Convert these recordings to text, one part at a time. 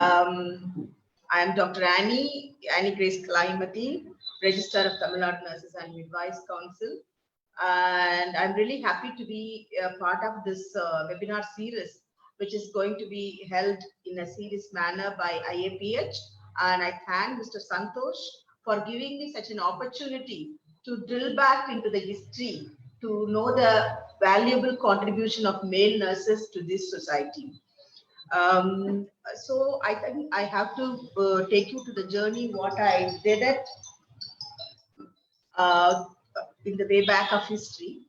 I am Dr. Annie Grace Kalimati, Registrar of Tamil Nadu Nurses and Midwives Council. And I'm really happy to be a part of this webinar series, which is going to be held in a serious manner by IAPH. And I thank Mr. Santosh for giving me such an opportunity to drill back into the history, to know the valuable contribution of male nurses to this society. So I think I have to take you to the journey, what I did it uh, in the way back of history.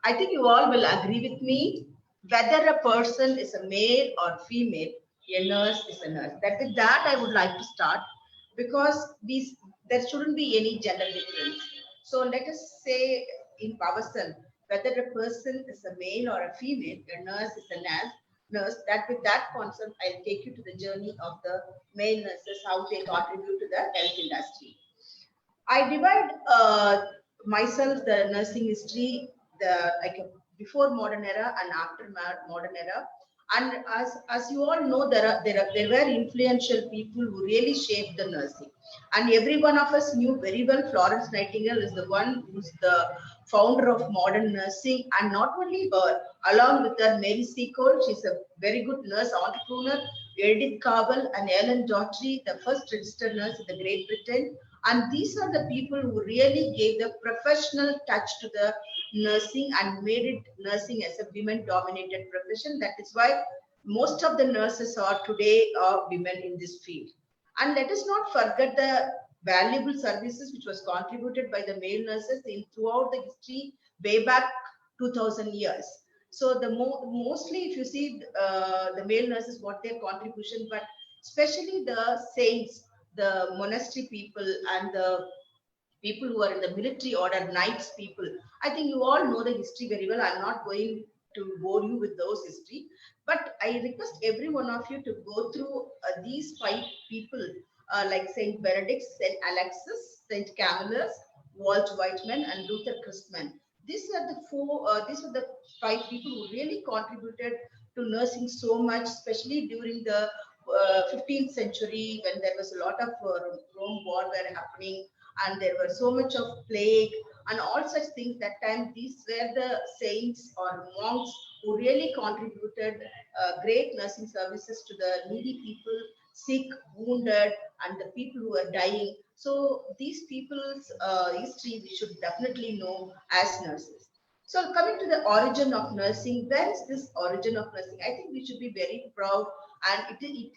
I think you all will agree with me, whether a person is a male or female, a nurse is a nurse. That with that I would like to start, because there shouldn't be any gender difference. So let us say in ourselves, whether a person is a male or a female, a nurse is a nurse. That with that concept, I'll take you to the journey of the male nurses, how they contribute to the health industry. I divide myself the nursing history, the like before modern era and after modern era. And as you all know, there were influential people who really shaped the nursing. And every one of us knew very well Florence Nightingale is the one who's the founder of modern nursing, and not only her, along with her Mary Seacole, she's a very good nurse entrepreneur. Edith Cavell and Ellen Daughtry, the first registered nurse in the Great Britain, and these are the people who really gave the professional touch to the nursing and made it nursing as a women dominated profession. That is why most of the nurses are today women in this field. And let us not forget the valuable services which was contributed by the male nurses in throughout the history way back 2000 years. So the mostly if you see the male nurses, what their contribution, but especially the saints, the monastery people and the people who are in the military order, knights people. I think you all know the history very well. I'm not going to bore you with those history, but I request every one of you to go through these 5 people like Saint Benedict, Saint Alexis, Saint Camillus, Walt Whitman, and Luther Christman. These are the 4. These are the 5 people who really contributed to nursing so much, especially during the 15th century, when there was a lot of Rome war were happening, and there were so much of plague and all such things. That time these were the saints or monks who really contributed great nursing services to the needy people, sick, wounded, and the people who are dying. So these people's history we should definitely know as nurses. So coming to the origin of nursing, where is this origin of nursing? I think we should be very proud, and the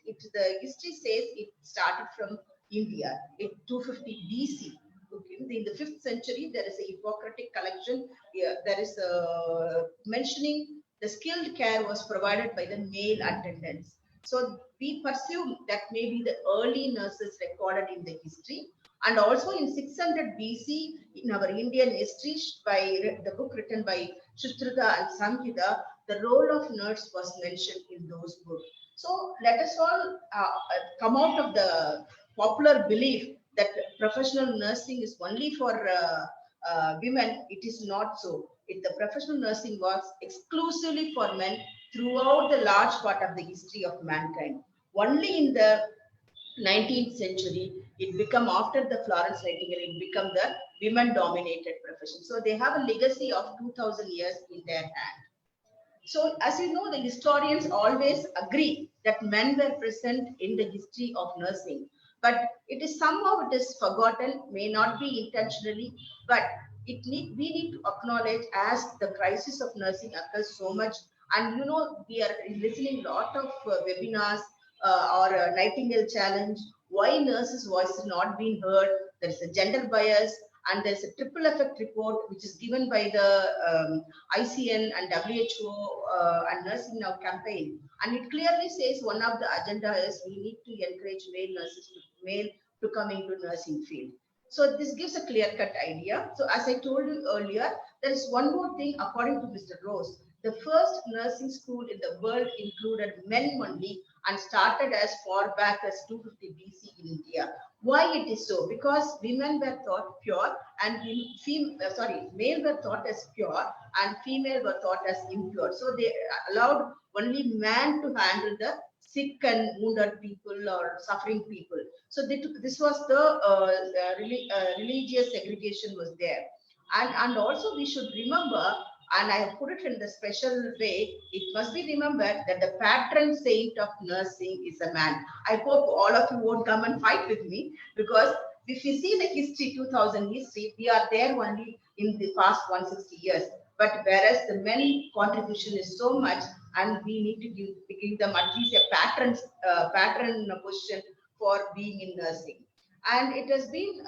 history says it started from India in 250 BC. Okay. In the 5th century, there is a Hippocratic collection. There is a mentioning the skilled care was provided by the male attendants. So we presume that maybe the early nurses recorded in the history. And also in 600 BC, in our Indian history, by the book written by Shustruta and Samhita, the role of nurse was mentioned in those books. So let us all come out of the popular belief that professional nursing is only for women. It is not so. The professional nursing was exclusively for men throughout the large part of the history of mankind. Only in the 19th century, it became, after the Florence Nightingale, it became the women-dominated profession. So they have a legacy of 2000 years in their hand. So as you know, the historians always agree that men were present in the history of nursing, but somehow it is forgotten, may not be intentionally, but we need to acknowledge as the crisis of nursing occurs so much. And you know, we are listening a lot of webinars or Nightingale Challenge, why nurses' voice is not being heard. There is a gender bias, and there's a triple effect report which is given by the ICN and WHO and Nursing Now campaign, and it clearly says one of the agenda is we need to encourage male to come into nursing field. So this gives a clear-cut idea. So as I told you earlier, there is one more thing according to Mr. Rose. The first nursing school in the world included men only and started as far back as 250 BC in India. Why it is so? Because women were thought pure and male were thought as pure and female were thought as impure. So they allowed only man to handle the sick and wounded people or suffering people. So this was the religious segregation was there. And also we should remember, and I have put it in the special way, it must be remembered that the patron saint of nursing is a man. I hope all of you won't come and fight with me, because if you see the history, 2000 history, we are there only in the past 160 years. But whereas the men contribution is so much, and we need to give them at least a patron position for being in nursing. And it has been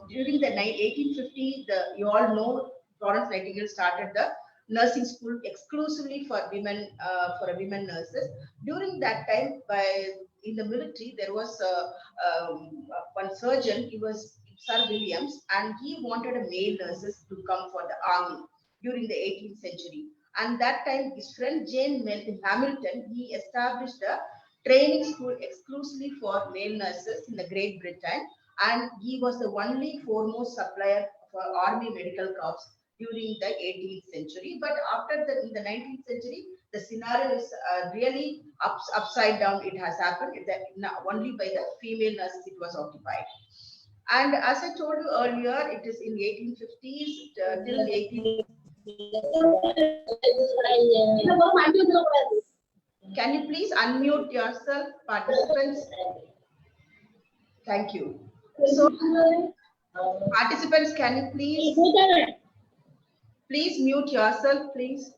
during the 1850, you all know Florence Nightingale started the nursing school exclusively for women, women nurses. During that time, in the military, there was one surgeon. He was Sir Williams, and he wanted a male nurses to come for the army during the 18th century. And that time, his friend Jane Hamilton, he established a training school exclusively for male nurses in the Great Britain, and he was the only foremost supplier for army medical corps during the 18th century. But after in the 19th century, the scenario is really upside down. It has happened that only by the female nurses it was occupied. And as I told you earlier, it is in 1850s till 18. Can you please unmute yourself, participants? Thank you. So, participants, can you please mute yourself, please?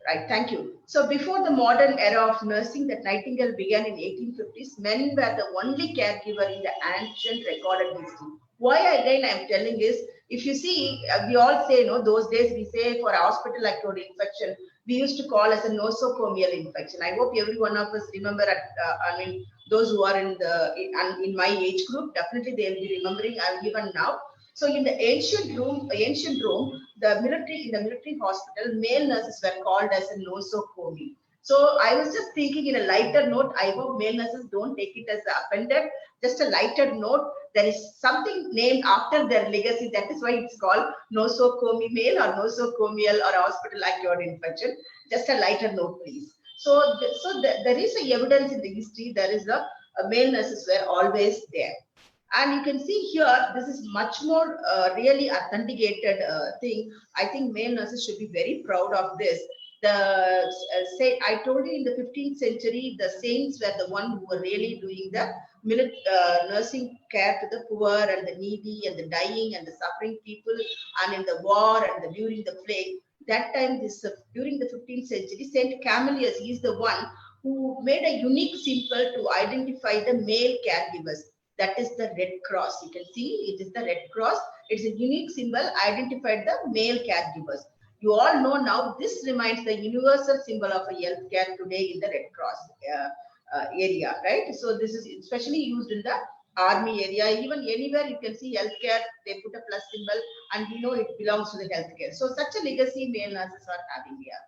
Right, thank you. So before the modern era of nursing that Nightingale began in 1850s, men were the only caregiver in the ancient recorded history. Why again I'm telling is, if you see, we all say, those days we say for hospital acquired infection, we used to call as a nosocomial infection. I hope every one of us remember, those who are in my age group, definitely they'll be remembering, even now. So in the ancient Rome, in the military hospital, male nurses were called as a nosocomi. So I was just thinking in a lighter note, I hope male nurses don't take it as offended. Just a lighter note, there is something named after their legacy. That is why it's called nosocomi male or nosocomial or hospital acquired infection. Just a lighter note, please. So there is a evidence in the history. There is a male nurses were always there. And you can see here, this is much more really authenticated thing. I think male nurses should be very proud of this. I told you in the 15th century, the saints were the one who were really doing the nursing care to the poor and the needy and the dying and the suffering people, and in the war and during the plague. That time, during the 15th century, Saint Camillus is the one who made a unique symbol to identify the male caregivers. That is the Red Cross. You can see it is the Red Cross. It's a unique symbol identified the male caregivers. You all know now this remains the universal symbol of a healthcare today in the Red Cross area, right? So this is especially used in the army area. Even anywhere you can see healthcare, they put a plus symbol, and we know it belongs to the healthcare. So such a legacy male nurses are having here.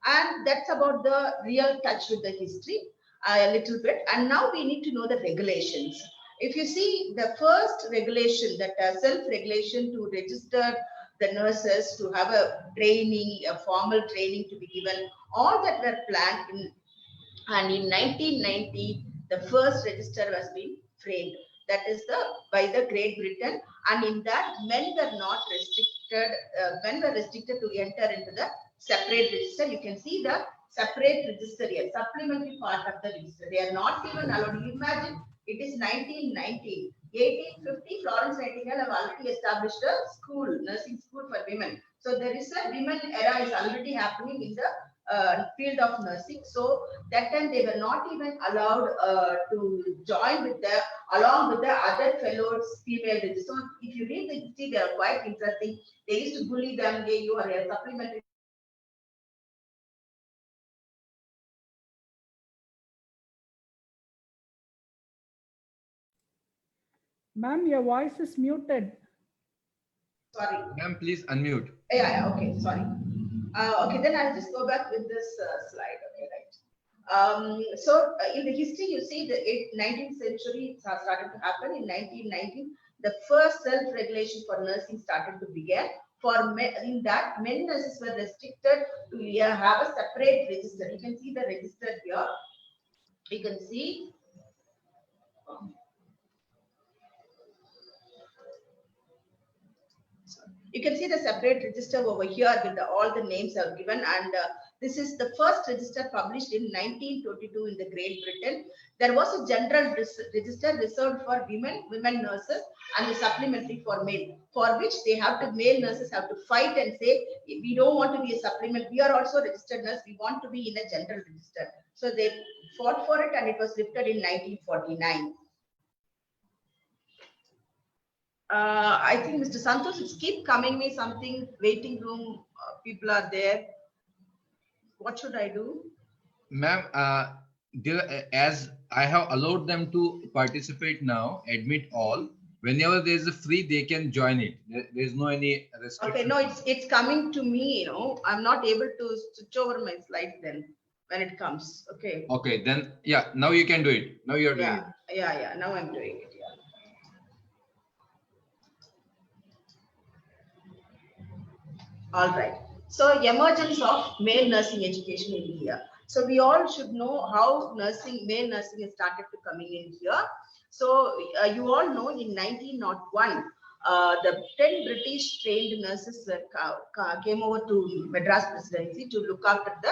And that's about the real touch with the history a little bit. And now we need to know the regulations. If you see the first regulation, that self-regulation to register the nurses, to have a training, a formal training to be given, all that were planned in, and in 1990, the first register was being framed. That is by the Great Britain, and in that men were not restricted. Men were restricted to enter into the separate register. You can see the separate register here, supplementary part of the register. They are not even allowed. You imagine, it is 1990. 1850, Florence Nightingale have already established a school, nursing school for women. So there is a women era is already happening in the field of nursing. So that time they were not even allowed to join along with the other fellows female register. So if you read the history, they are quite interesting. They used to bully them. You are a supplementary. Ma'am, your voice is muted. Sorry. Ma'am, please unmute. Yeah, okay, sorry. Okay, then I'll just go back with this slide. Okay, right. So in the history, you see the 19th century started to happen. In 1919, the first self-regulation for nursing started to begin. In that, men nurses were restricted to have a separate register. You can see the register here. You can see. You can see the separate register over here with all the names are given, and this is the first register published in 1922 in the Great Britain. There was a general register reserved for women nurses, and the supplementary for male, for which male nurses have to fight and say, we don't want to be a supplement. We are also registered nurse. We want to be in a general register. So they fought for it, and it was lifted in 1949. I think Mr. Santosh, it's keep coming me something, waiting room, people are there. What should I do? Ma'am, as I have allowed them to participate now, admit all. Whenever there is a free, they can join it. There is no any restriction. Okay, no, it's coming to me, you know. I'm not able to switch over my slides then when it comes. Okay. Okay, then yeah, now you can do it. Now you are doing it. Yeah, now I'm doing it. Yeah. All right. So emergence of male nursing education in India. So we all should know how male nursing has started to coming in here. So you all know in 1901, the 10 British trained nurses came over to Madras Presidency to look after the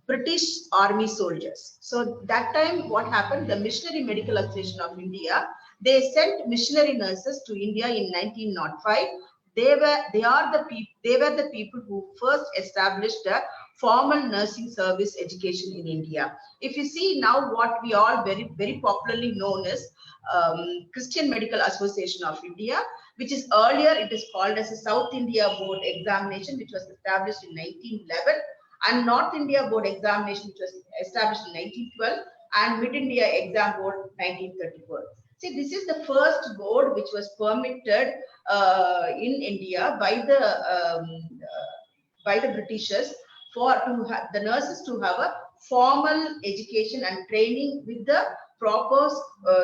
British Army soldiers. So that time, what happened? The Missionary Medical Association of India, they sent missionary nurses to India in 1905. They were the people who first established a formal nursing service education in India. If you see now, what we all very popularly known as Christian Medical Association of India, which is earlier it is called as a South India Board examination, which was established in 1911, and North India Board examination, which was established in 1912, and Mid India Exam Board 1934. See, this is the first board which was permitted in India by the Britishers for the nurses to have a formal education and training with the proper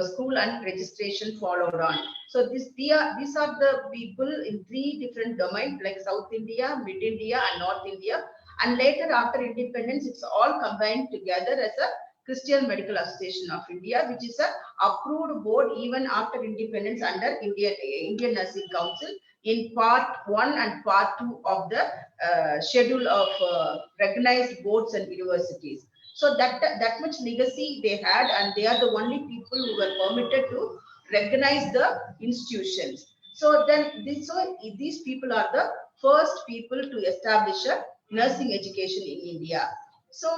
school and registration followed on. So these are the people in 3 different domains like South India, Mid India, and North India. And later, after independence, it's all combined together as a Christian Medical Association of India, which is a approved board even after independence under Indian Nursing Council in part 1 and part 2 of the schedule of recognized boards and universities. So that much legacy they had, and they are the only people who were permitted to recognize the institutions. So then these people are the first people to establish a nursing education in India. So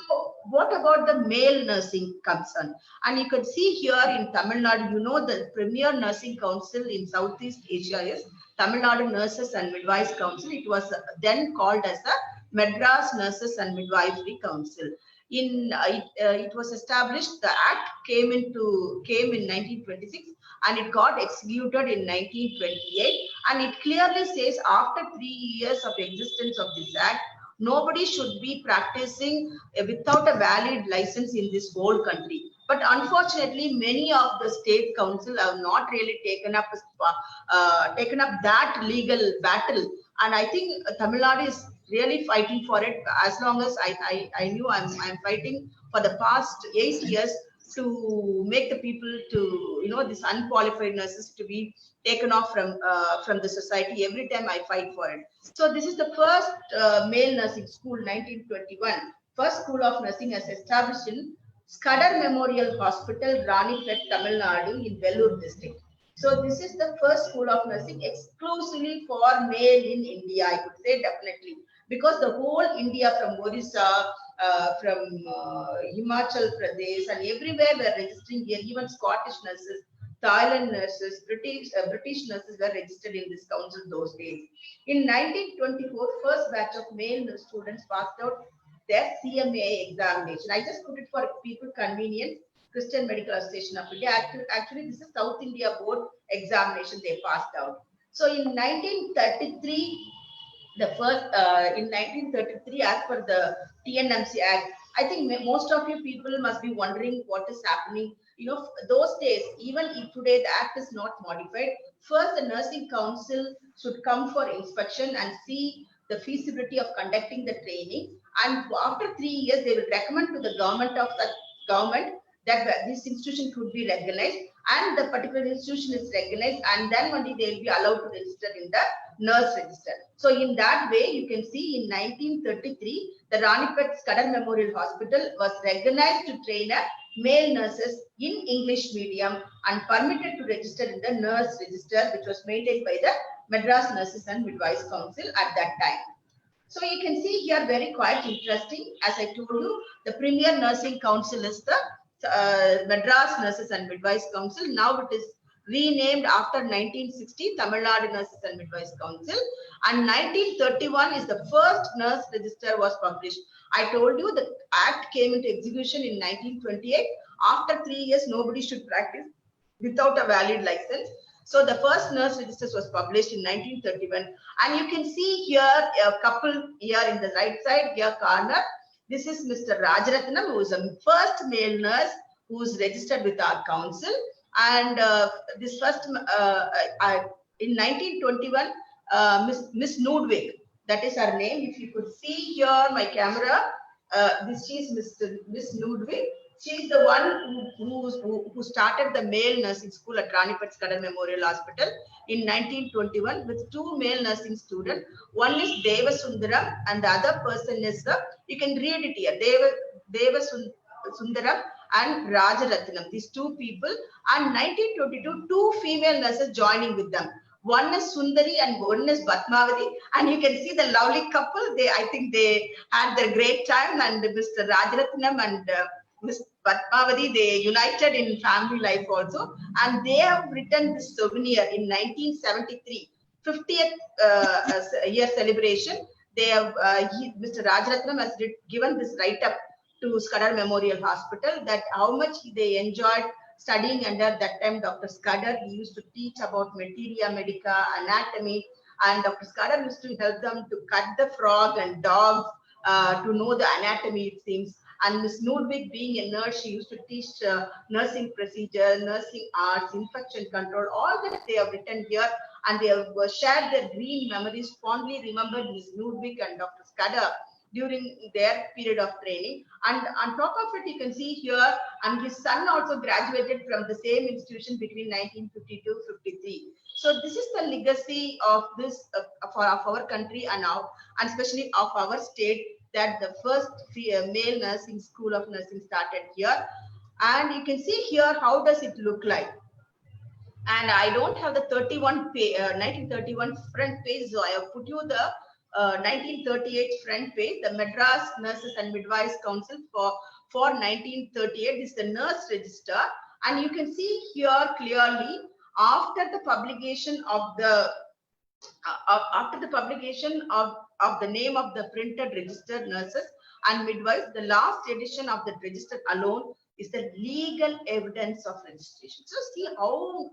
what about the male nursing concern? And you can see here in Tamil Nadu, you know, the premier nursing council in Southeast Asia is Tamil Nadu Nurses and Midwives Council. It was then called as the Madras Nurses and Midwifery Council. It was established. The act came in 1926, and it got executed in 1928. And it clearly says after 3 years of existence of this act, nobody should be practicing without a valid license in this whole country. But unfortunately, many of the state council have not really taken up that legal battle. And I think Tamil Nadu is really fighting for it. As long as I knew, I'm fighting for the past 8 years to make the people to, you know, these unqualified nurses to be taken off from the society. Every time I fight for it. So this is the first male nursing school, 1921. First school of nursing as established in Scudder Memorial Hospital, Ranipet, Tamil Nadu in Vellore district. So this is the first school of nursing exclusively for male in India, I could say definitely. Because the whole India from Orissa, from Himachal Pradesh and everywhere were registering here, even Scottish nurses, Thailand nurses, British nurses were registered in this council those days. In 1924, first batch of male students passed out their CMA examination. I just put it for people convenience. Christian Medical Association of India. Actually, this is South India Board examination they passed out. So in 1933, in 1933, as per the TNMC Act, I think most of you people must be wondering what is happening. You know, those days, even if today the Act is not modified, first the Nursing Council should come for inspection and see the feasibility of conducting the training. And after 3 years, they will recommend to the government that this institution could be recognized, and the particular institution is recognized, and then only they will be allowed to register in the nurse register. So in that way, you can see in 1933, the Ranipet Scudder Memorial Hospital was recognized to train male nurses in English medium and permitted to register in the nurse register, which was maintained by the Madras Nurses and Midwives Council at that time. So you can see here very quite interesting. As I told you, the premier nursing council is the Madras Nurses and Midwives Council. Now it is renamed after 1960 Tamil Nadu Nurses and Midwives Council, and 1931 is the first nurse register was published. I told you the act came into execution in 1928. After 3 years, nobody should practice without a valid license. So the first nurse registers was published in 1931, and you can see here a couple here in the right side here corner. This is Mr. Rajaratnam, who is the first male nurse who is registered with our council. And this first in 1921, Miss Nudvig, that is her name. If you could see here my camera, this is Miss Nudvig. She is the one who started the male nursing school at Ranipet Scudder Memorial Hospital in 1921 with 2 male nursing students. One is Devasundaram and the other person is you can read it here, Devasundaram and Rajaratnam. These 2 people, and 1922 2 female nurses joining with them. One is Sundari and one is Batmavati, and you can see the lovely couple. I think they had their great time, and Mr. Rajaratnam and Ms. Batmavati, they united in family life also, and they have written this souvenir in 1973, 50th year celebration. They have Mr. Rajaratnam has given this write-up to Scudder Memorial Hospital that how much they enjoyed studying under that time Dr. Scudder. He used to teach about materia medica, anatomy, and Dr. Scudder used to help them to cut the frog and dogs to know the anatomy, it seems. And Ms. Nudvig, being a nurse, she used to teach nursing procedure, nursing arts, infection control, all that they have written here, and they have shared their green memories, fondly remembered Ms. Nudvig and Dr. Scudder during their period of training. And on top of it, you can see here, and his son also graduated from the same institution between 1952-53. So this is the legacy of this of our country and especially of our state, that the first male nursing school of nursing started here. And you can see here how does it look like. And I don't have the 1931 front page, so I have put you the 1938 front page, the Madras Nurses and Midwives Council for 1938. This is the nurse register, and you can see here clearly after the publication of the the name of the printed registered nurses and midwives, the last edition of the register alone is the legal evidence of registration. So see how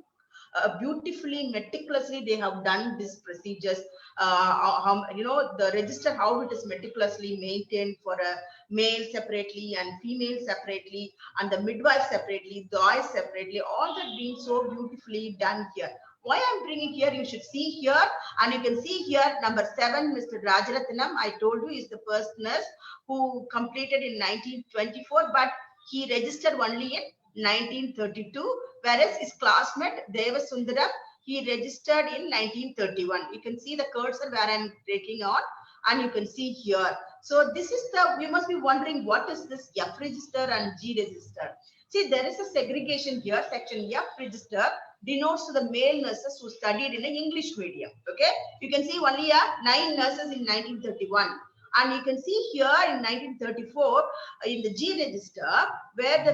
beautifully, meticulously they have done these procedures. The register, how it is meticulously maintained for a male separately and female separately, and the midwife separately, the eyes separately, all that being so beautifully done here. Why I'm bringing here, you should see here, and you can see here number 7, Mr. Rajaratnam, I told you, is the first nurse who completed in 1924, but he registered only in 1932, whereas his classmate Devasundaram, he registered in 1931. You can see the cursor where I'm taking on, and you can see here. So this is you must be wondering, what is this F register and G register? See, there is a segregation here. Section F register denotes to the male nurses who studied in an English medium. Okay, you can see only 9 nurses in 1931. And you can see here in 1934 in the G register where the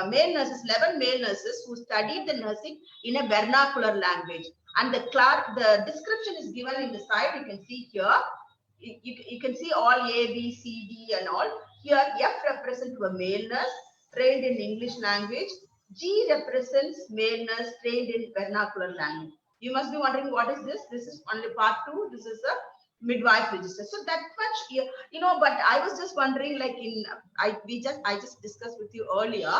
male nurses, 11 male nurses who studied the nursing in a vernacular language. And the description is given in the side. You can see here. You can see all A, B, C, D and all. Here F represents to a male nurse trained in English language. G represents male nurse trained in vernacular language. You must be wondering, what is this? This is only part 2. This is a midwife register. So that much, but I was just wondering, like I just discussed with you earlier,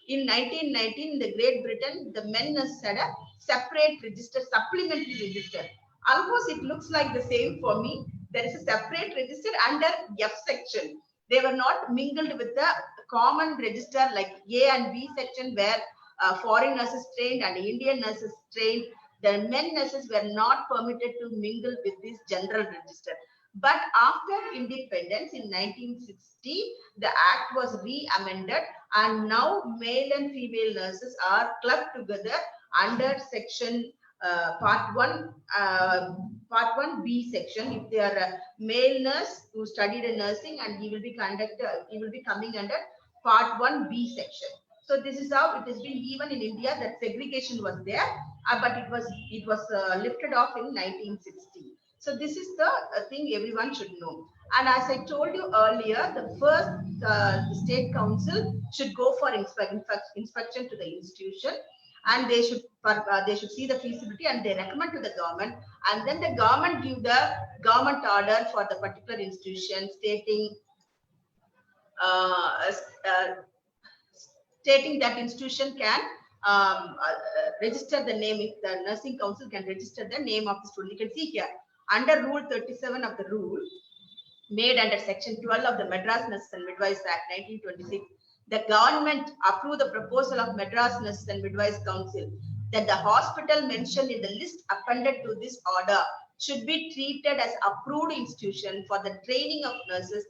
in 1919 in the Great Britain, the men nurse had a separate register, supplementary register. Almost it looks like the same for me. There is a separate register under F section. They were not mingled with the common register like A and B section where foreign nurses trained and Indian nurses trained. The men nurses were not permitted to mingle with this general register. But after independence in 1960, the act was re-amended, and now male and female nurses are clubbed together under section part 1B section. If they are a male nurse who studied in nursing, and he will be coming under part 1B section. So this is how it has been. Even in India, that segregation was there, but it was lifted off in 1960. So this is the thing everyone should know. And as I told you earlier, the first state council should go for inspection to the institution, and they should see the feasibility, and they recommend to the government, and then the government give the government order for the particular institution stating that institution can register the name. If the nursing council can register the name of the student. You can see here under Rule 37 of the rule made under Section 12 of the Madras Nurses and Midwives Act 1926, the government approved the proposal of Madras Nurses and Midwives Council that the hospital mentioned in the list appended to this order should be treated as approved institution for the training of nurses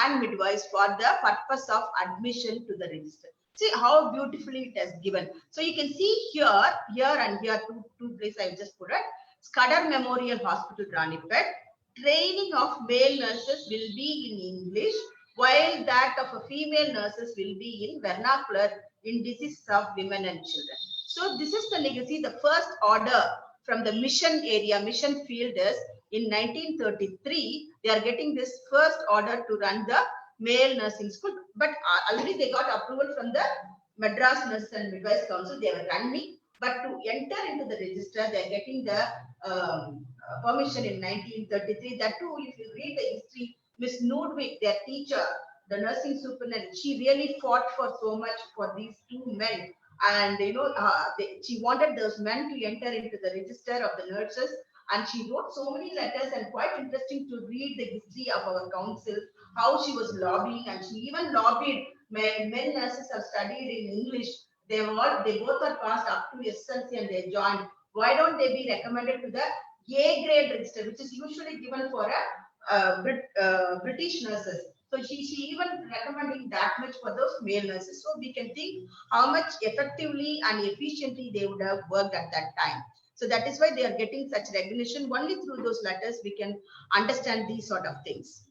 and midwives for the purpose of admission to the register. See how beautifully it has given. So you can see here and here, two places I just put it. Scudder Memorial Hospital, Ranipet. Training of male nurses will be in English, while that of a female nurses will be in vernacular in diseases of women and children. So this is the legacy. The first order from the mission area, mission field is in 1933. They are getting this first order to run the male nursing school, but already they got approval from the Madras Nurses and Midwives Council. They were running, but to enter into the register, they are getting the permission in 1933. That too, if you read the history, Miss Nudwig, their teacher, the nursing superintendent, she really fought for so much for these two men. And she wanted those men to enter into the register of the nurses. And she wrote so many letters, and quite interesting to read the history of our council, how she was lobbying, and she even lobbied men nurses have studied in English. They both are passed up to SLC and they joined. Why don't they be recommended to the A grade register, which is usually given for a British nurses. So she even recommending that much for those male nurses. So we can think how much effectively and efficiently they would have worked at that time. So that is why they are getting such recognition. Only through those letters we can understand these sort of things.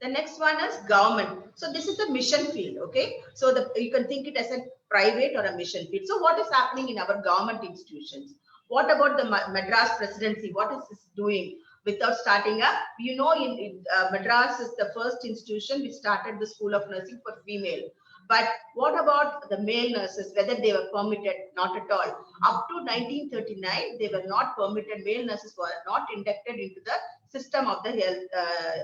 The next one is government. So this is the mission field, okay? So you can think it as a private or a mission field. So what is happening in our government institutions? What about the Madras presidency? What is this doing without starting up? You know, in Madras is the first institution which started the School of Nursing for female. But what about the male nurses, whether they were permitted? Not at all. Up to 1939, they were not permitted. Male nurses were not inducted into the system of the health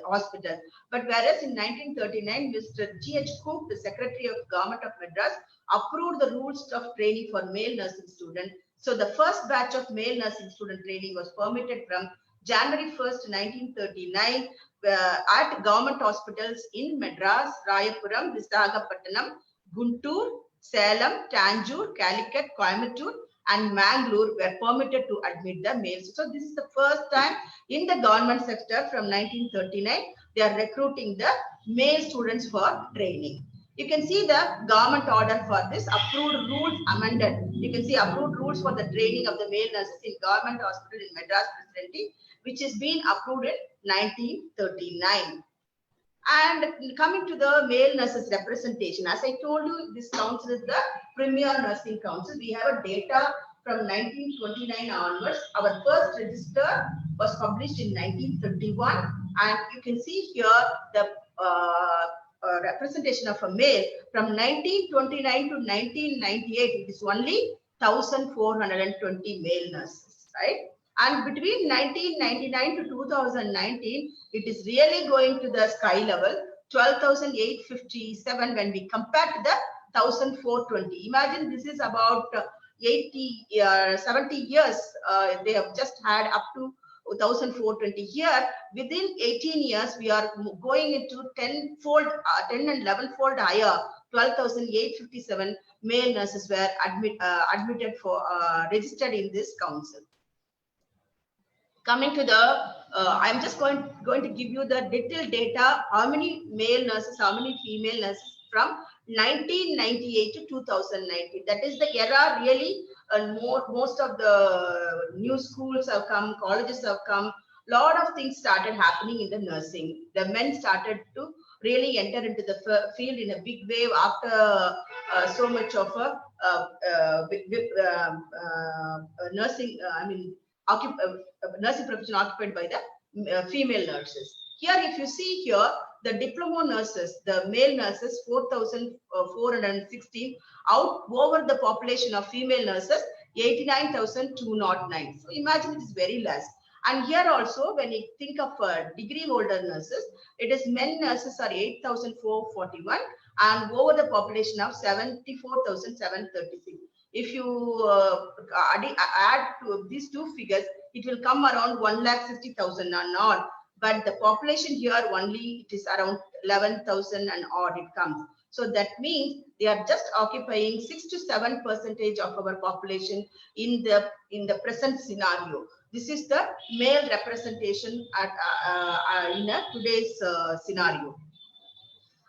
hospital. But whereas in 1939, Mr. G.H. Cook, the Secretary of Government of Madras, approved the rules of training for male nursing students. So the first batch of male nursing student training was permitted from January 1st, 1939 at government hospitals in Madras, Rayapuram, Visakhapatnam, Guntur, Salem, Tanjore, Calicut, Coimbatore, and Mangalore were permitted to admit the males. So this is the first time in the government sector from 1939, they are recruiting the male students for training. You can see the government order for this, approved rules amended. You can see approved rules for the training of the male nurses in government hospital in Madras Presidency, which is being approved in 1939. And coming to the male nurses representation, as I told you, this council is the premier nursing council. We have a data from 1929 onwards. Our first register was published in 1931, and you can see here the representation of a male from 1929 to 1998. It is only 1,420 male nurses, right? And between 1999 to 2019, it is really going to the sky level, 12,857 when we compare to the 1,420. Imagine this is about 70 years. They have just had up to 1,420. Here, within 18 years, we are going into 10-fold, 10 and 11-fold higher. 12,857 male nurses were admitted for registered in this council. Coming to the, I'm just going to give you the detailed data. How many male nurses, how many female nurses from 1998 to 2019. That is the era really. Most of the new schools have come, colleges have come. Lot of things started happening in the nursing. The men started to really enter into the field in a big wave after so much of a nursing. Nursing profession occupied by the female nurses. Here, if you see here, the diploma nurses, the male nurses, 4,416 out over the population of female nurses, 89,209. So imagine it is very less. And here also, when you think of degree holder nurses, it is men nurses are 8,441 and over the population of 74,736. If you add to these two figures, it will come around 1,60,000 and odd. But the population here only, it is around 11,000 and odd it comes. So that means they are just occupying 6 to 7% of our population in the present scenario. This is the male representation in today's scenario.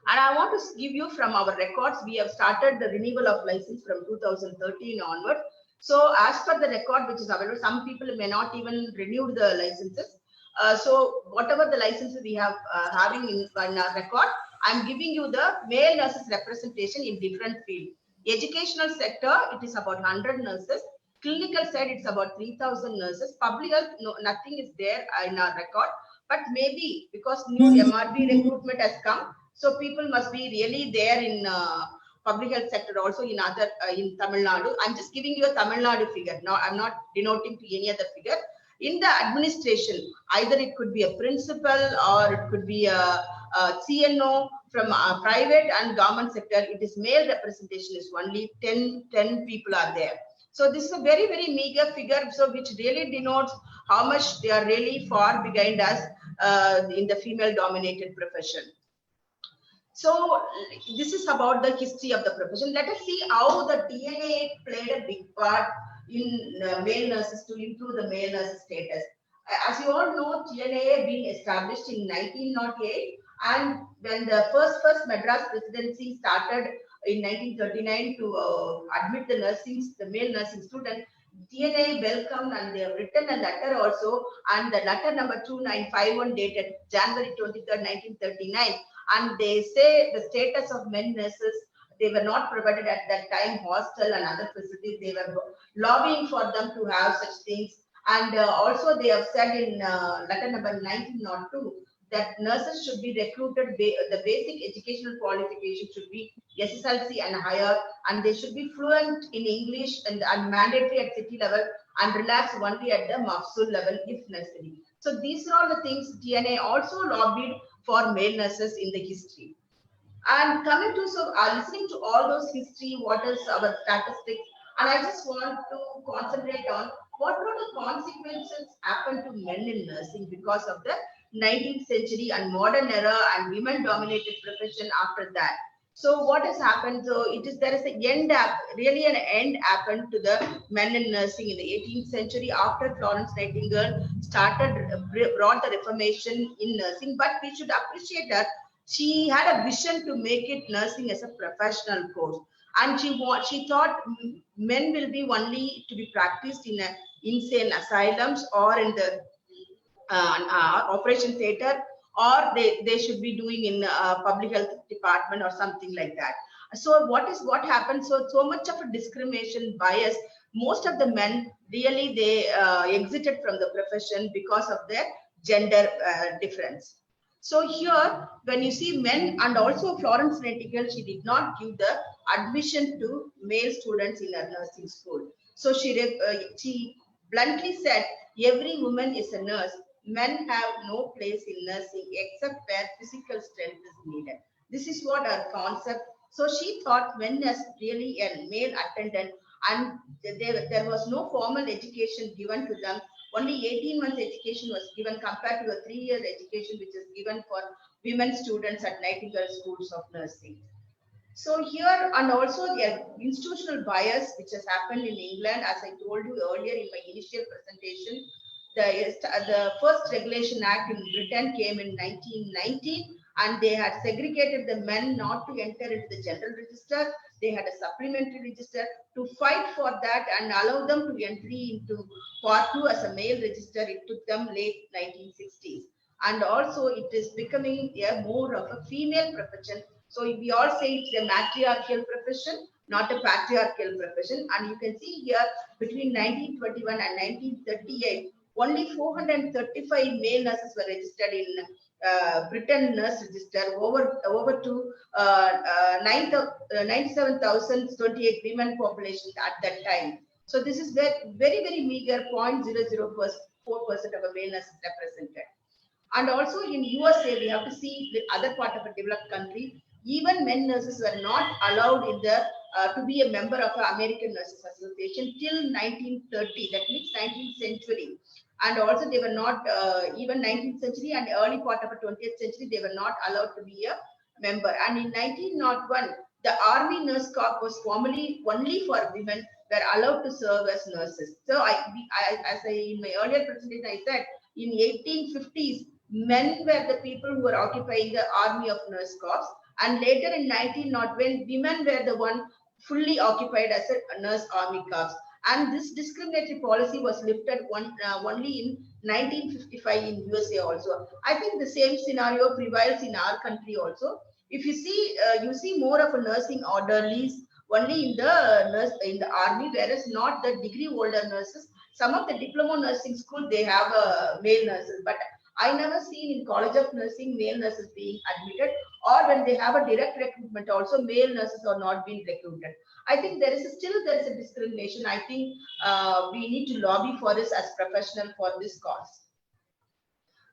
And I want to give you from our records, we have started the renewal of license from 2013 onward. So as per the record which is available, some people may not even renew the licenses. So whatever the licenses we have having in our record, I'm giving you the male nurses representation in different fields. Educational sector, it is about 100 nurses. Clinical side, it's about 3,000 nurses. Public health, no, nothing is there in our record. But maybe because new MRB recruitment has come, so people must be really there in public health sector also in other in Tamil Nadu. I'm just giving you a Tamil Nadu figure. Now I'm not denoting to any other figure. In the administration, either it could be a principal or it could be a CNO from private and government sector. It is male representation is only 10 people are there. So this is a very, very meager figure, so which really denotes how much they are really far behind us in the female dominated profession. So this is about the history of the profession. Let us see how the TNA played a big part in male nurses to improve the male nurses status. As you all know, TNA being established in 1908, and when the first Madras presidency started in 1939 to admit the male nursing student, TNA welcomed and they have written a letter also, and the letter number 2951 dated January 23rd, 1939. And they say the status of men nurses, they were not provided at that time hostel and other facilities. They were lobbying for them to have such things. And also they have said in letter number 1902 that nurses should be recruited, the basic educational qualification should be SSLC and higher, and they should be fluent in English and mandatory at city level and relax only at the Mafsul level if necessary. So these are all the things TNA also lobbied for male nurses in the history. And coming to, so listening to all those history, what is our statistics, and I just want to concentrate on what were the consequences happened to men in nursing because of the 19th century and modern era and women dominated profession after that. So what has happened? So there is an end happened to the men in nursing in the 18th century after Florence Nightingale brought the reformation in nursing. But we should appreciate that she had a vision to make it nursing as a professional course, and she thought men will be only to be practiced in insane asylums or in the operation theater, or they should be doing in public health department or something like that. So what happened? So much of a discrimination bias. Most of the men really they exited from the profession because of their gender difference. So here, when you see men, and also Florence Nightingale, she did not give the admission to male students in her nursing school. So she bluntly said, every woman is a nurse. Men have no place in nursing except where physical strength is needed. This is what her concept. So she thought men as really a male attendant, and there was no formal education given to them. only 18 months education was given compared to a 3-year education which is given for women students at Nightingale schools of nursing. So here, and also the institutional bias which has happened in England, as I told you earlier in my initial presentation, the first Regulation Act in Britain came in 1919, and they had segregated the men not to enter into the general register. They had a supplementary register. To fight for that and allow them to entry into Part 2 as a male register, it took them late 1960s. And also it is becoming a more of a female profession. So we all say it's a matriarchal profession, not a patriarchal profession. And you can see here between 1921 and 1938, only 435 male nurses were registered in Britain Nurse Register, over to 97,028 women population at that time. So this is very, very meager 0.004% of a male nurses represented. And also in USA, we have to see the other part of a developed country. Even men nurses were not allowed in the to be a member of the American Nurses Association till 1930. That means 19th century. And also they were not even 19th century and early part of the 20th century, they were not allowed to be a member. And in 1901, the Army Nurse Corps was formally only for women were allowed to serve as nurses. So in my earlier presentation, I said in 1850s, men were the people who were occupying the Army of Nurse Corps. And later in 1901, women were the one fully occupied as a nurse army corps. And this discriminatory policy was lifted only in 1955 in USA also. I think the same scenario prevails in our country also. If you see more of a nursing orderlies only in the army, whereas not the degree holder nurses. Some of the diploma nursing school, they have male nurses, but I never seen in College of Nursing male nurses being admitted, or when they have a direct recruitment also, male nurses are not being recruited. I think there is a discrimination. I think we need to lobby for this as professional for this cause.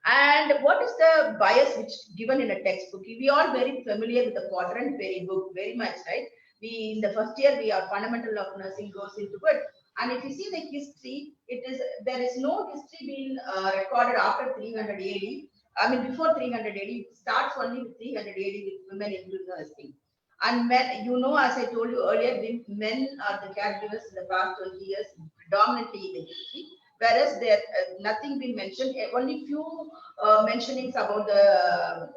And what is the bias which given in a textbook? We are very familiar with the Potter and Perry book very much, right? We in the first year, our fundamental of nursing goes into it. And if you see the history, there is no history being recorded after 300 AD. I mean, before 300 AD, it starts only with 300 AD with women into nursing. And men, as I told you earlier, men are the caregivers in the past 20 years, predominantly in the history. Whereas there nothing been mentioned, only few mentionings about the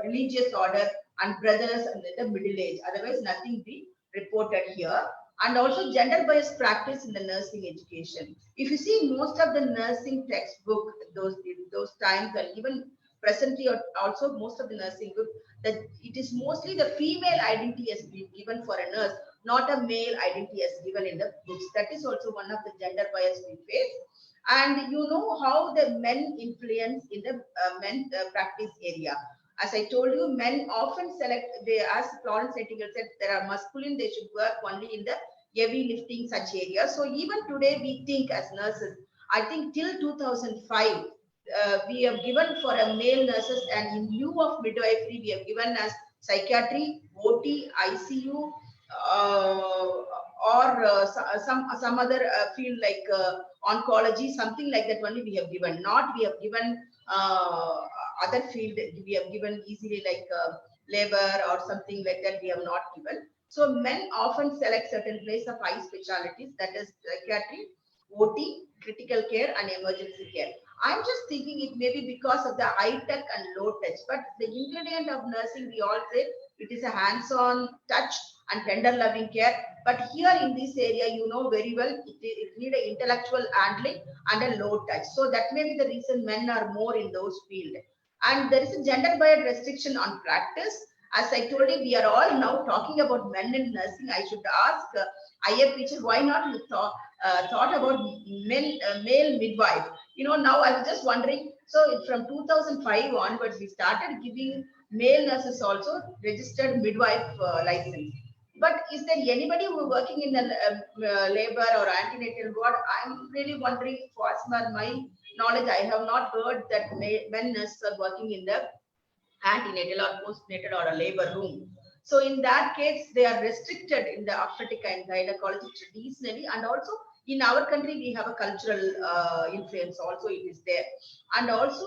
religious order and brothers and the middle age. Otherwise, nothing be reported here. And also gender bias practice in the nursing education. If you see most of the nursing textbook, those times, and even presently also most of the nursing book, that it is mostly the female identity has been given for a nurse, not a male identity as given in the books. That is also one of the gender bias we face. And you know how the men influence in the men practice area. As I told you, men often select, as Florence Nightingale said, there are masculine, they should work only in the heavy lifting such areas. So even today we think as nurses, I think till 2005, we have given for a male nurses, and in lieu of midwifery, we have given as psychiatry, OT, ICU, or some other field like oncology, something like that only we have given. Not we have given other field, we have given easily like labor or something like that, we have not given. So men often select certain place of high specialties, that is psychiatry, OT, critical care and emergency care. I'm just thinking it may be because of the high tech and low touch, but the ingredient of nursing, we all say it is a hands-on touch and tender loving care. But here in this area, you know very well, it needs an intellectual handling and a low touch. So that may be the reason men are more in those fields. And there is a gender bias restriction on practice. As I told you, we are all now talking about men in nursing. I should ask IF teacher, why not you thought about male midwife? Now I was just wondering, so from 2005 onwards, we started giving male nurses also registered midwife license. But is there anybody who is working in the labor or antenatal ward? I'm really wondering, for as per my knowledge, I have not heard that men nurses are working in the antenatal or postnatal or a labor room. So in that case, they are restricted in the obstetric and gynecology traditionally, and also In our country, we have a cultural influence also, it is there. And also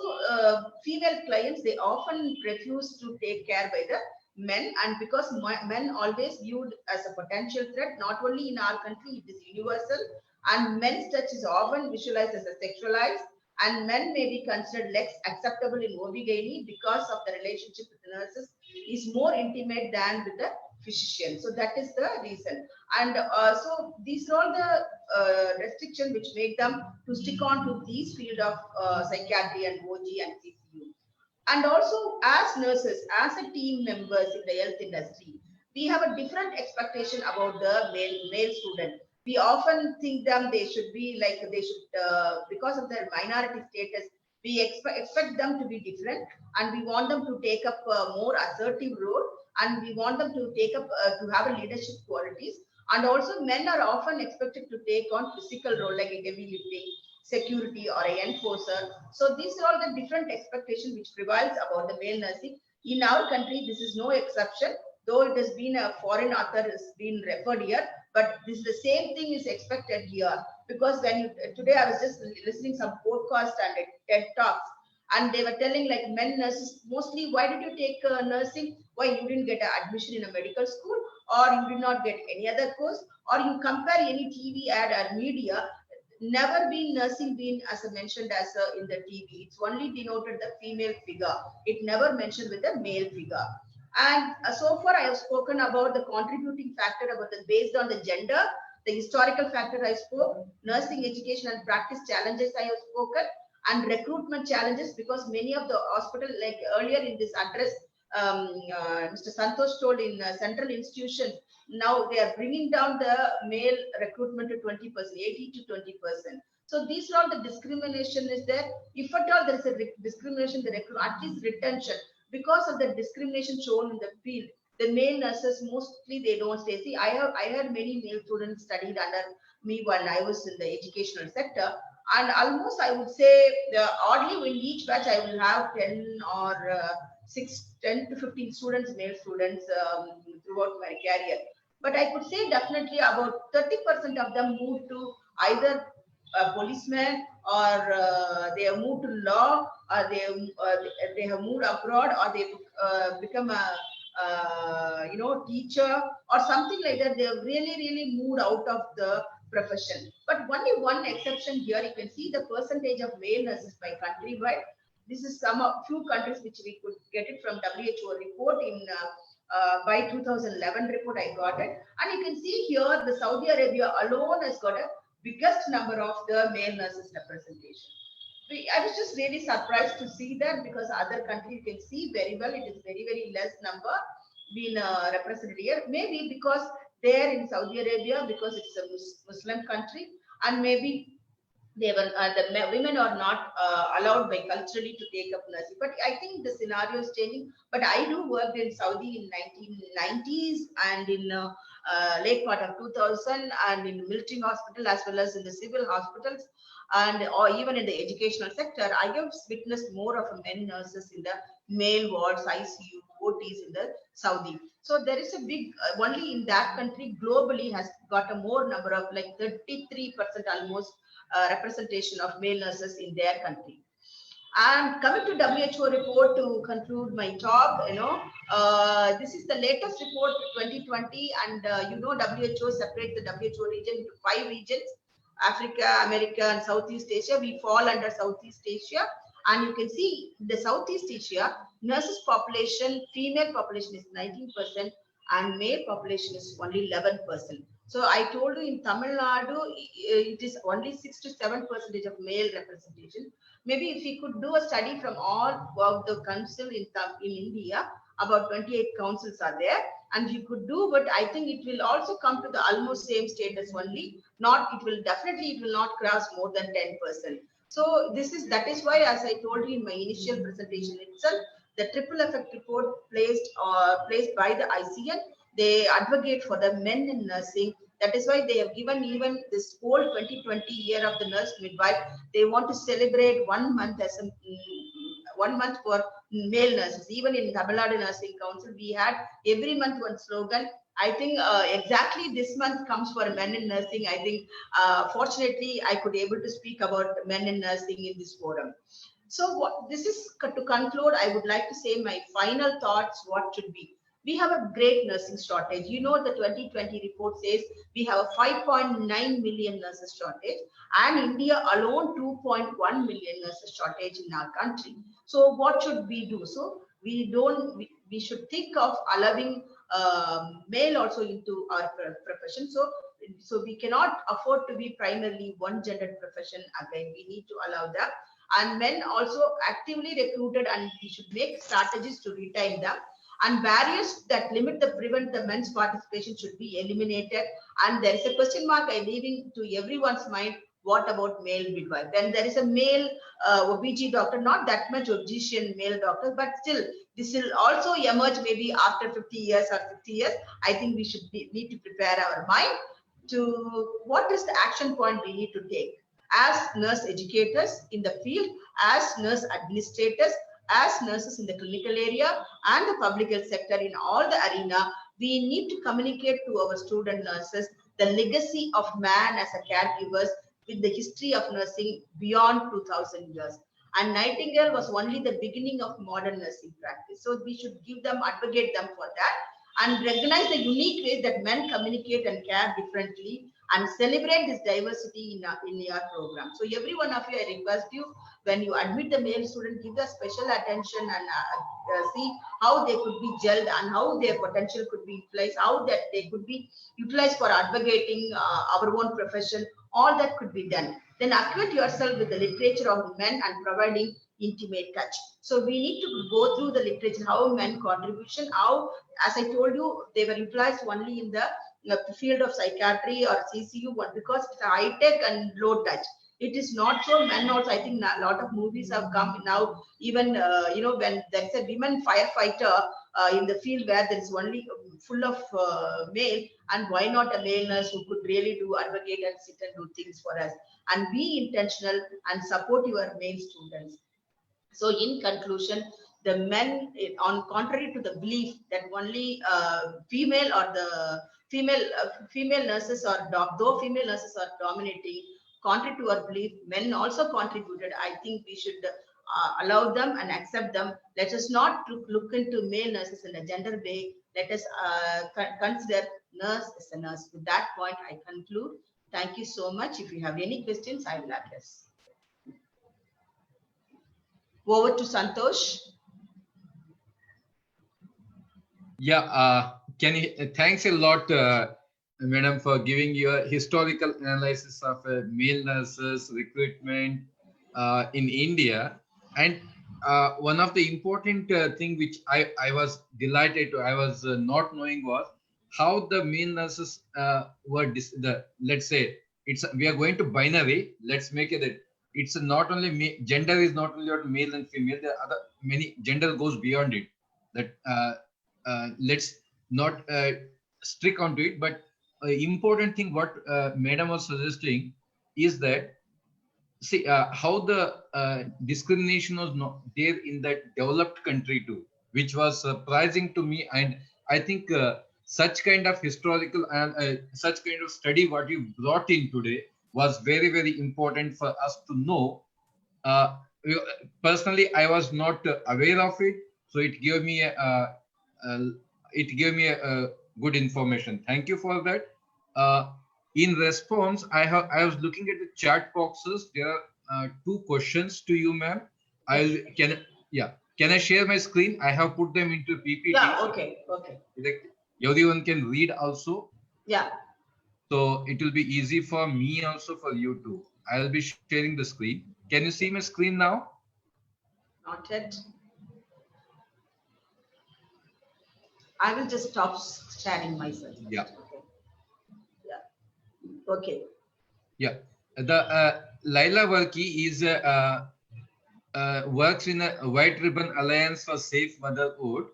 female clients, they often refuse to take care by the men, and because men always viewed as a potential threat, not only in our country, it is universal, and men's touch is often visualized as a sexualized, and men may be considered less acceptable in OB/GYN because of the relationship with the nurses is more intimate than with the physician. So that is the reason. And so these are all the restrictions which make them to stick on to these field of psychiatry and OG and CCU. And also as nurses, as a team members in the health industry, we have a different expectation about the male student. We often think them they should be like they should because of their minority status, we expect them to be different, and we want them to take up a more assertive role, and we want them to take up to have a leadership qualities. And also men are often expected to take on physical role like a heavy lifting, security, or an enforcer. So these are all the different expectations which prevails about the male nursing. In our country, this is no exception, though it has been a foreign author has been referred here, but this is the same thing is expected here. Because when you, today I was just listening some podcast and TED talks, and they were telling like men nurses mostly, why did you take nursing? Why you didn't get an admission in a medical school, or you did not get any other course, or you compare any TV ad or media, never been nursing been as a mentioned as in the TV. It's only denoted the female figure. It never mentioned with the male figure. And so far I have spoken about the contributing factor about the based on the gender, the historical factor I spoke, nursing education and practice challenges I have spoken, and recruitment challenges, because many of the hospital, like earlier in this address, Mr. Santosh told in central institutions, now they are bringing down the male recruitment to 20%, 80 to 20%. So these are all the discrimination is there. If at all there is a discrimination, the at least retention, because of the discrimination shown in the field, the male nurses mostly they don't stay. See, I had many male students studied under me when I was in the educational sector, and almost I would say oddly in each batch I will have 10 or 10 to 15 students, male students throughout my career. But I could say definitely about 30% of them moved to either a policeman, or they have moved to law, or they have moved abroad, or they become a teacher or something like that. They have really moved out of the profession. But only one exception here, you can see the percentage of male nurses by countrywide. This is some of few countries which we could get it from WHO report in by 2011 report I got it, and you can see here the Saudi Arabia alone has got a biggest number of the male nurses representation. I was just really surprised to see that, because other countries you can see very well it is very less number being represented here. Maybe because there in Saudi Arabia, because it's a Muslim country, and maybe they were the women are not allowed by culturally to take up nursing. But I think the scenario is changing. But I do work in Saudi in 1990s and in late part of 2000, and in military hospital as well as in the civil hospitals, and or even in the educational sector. I have witnessed more of men nurses in the male wards, ICU, OTs in the Saudi. So there is a big only in that country globally has got a more number of like 33% almost representation of male nurses in their country. And coming to WHO report to conclude my talk, this is the latest report 2020, and WHO separates the WHO region into 5 regions: Africa, America, and Southeast Asia. We fall under Southeast Asia, and you can see the Southeast Asia nurses population, female population is 19%, and male population is only 11%. So I told you in Tamil Nadu, it is only 6 to 7% of male representation. Maybe if we could do a study from all of the council in India, about 28 councils are there, and you could do, but I think it will also come to the almost same status only. It will not cross more than 10%. So that is why, as I told you in my initial presentation itself, the triple effect report placed by the ICN, they advocate for the men in nursing. That is why they have given even this whole 2020 year of the nurse midwife. They want to celebrate 1 month as 1 month for male nurses. Even in Tamil Nadu Nursing Council, we had every month one slogan. I think exactly this month comes for men in nursing. I think fortunately I could able to speak about men in nursing in this forum. So what this is to conclude, I would like to say my final thoughts. What should be? We have a great nursing shortage. You know, the 2020 report says we have a 5.9 million nurses shortage, and India alone 2.1 million nurses shortage in our country. So what should we do? So we should think of allowing male also into our profession. So we cannot afford to be primarily one gendered profession. Again, we need to allow that. And men also actively recruited, and we should make strategies to retain them. And barriers that limit the prevent the men's participation should be eliminated. And there is a question mark I leaving to everyone's mind. What about male midwife? Then there is a male OBG doctor, not that much obstetrician male doctor, but still this will also emerge maybe after 50 years or 60 years. I think we should need to prepare our mind to what is the action point we need to take as nurse educators in the field, as nurse administrators, as nurses in the clinical area and the public health sector in all the arena. We need to communicate to our student nurses the legacy of man as a caregivers with the history of nursing beyond 2000 years. And Nightingale was only the beginning of modern nursing practice. So we should give them, advocate them for that, and recognize the unique ways that men communicate and care differently, and celebrate this diversity in your program. So every one of you, I request you, when you admit the male student, give the special attention and see how they could be gelled and how their potential could be utilized, how that they could be utilized for advocating our own profession. All that could be done. Then acquaint yourself with the literature of men and providing intimate touch. So we need to go through the literature, how men contribution, how, as I told you, they were utilized only in the field of psychiatry or CCU one because it's high tech and low touch. It is not so. Men also, I think a lot of movies have come now. Even you know, when there's a women firefighter in the field where there is only full of male, and why not a male nurse who could really do advocate and sit and do things for us, and be intentional and support your male students. So in conclusion, the men, on contrary to the belief that only female or the female nurses are though female nurses are dominating, contrary to our belief, men also contributed. I think we should allow them and accept them. Let us not look into male nurses in a gender way. Let us consider nurse as a nurse. With that point, I conclude. Thank you so much. If you have any questions, I will address. Over to Santosh. Yeah, thanks a lot, Madam, for giving your historical analysis of male nurses recruitment in India. And one of the important thing which I was delighted to, I was not knowing was how the male nurses were, let's say, we are going to binary, let's make it that it's not only gender is not only about male and female, there are other many, gender goes beyond it. That let's not stick onto it, but important thing what Madam was suggesting is that, see how the discrimination was not there in that developed country too, which was surprising to me. And I think such kind of historical and such kind of study what you brought in today was very, very important for us to know. Personally, I was not aware of it, so it gave me a good information. Thank you for that. In response, I was looking at the chat boxes. There are 2 questions to you, ma'am. Can I share my screen? I have put them into PPT. Yeah. Okay. Everyone can read also. Yeah. So it will be easy for me also, for you too. I'll be sharing the screen. Can you see my screen now? Not yet. I will just stop sharing myself. Yeah. Okay. Yeah. The Laila Varki is works in a White Ribbon Alliance for Safe Motherhood,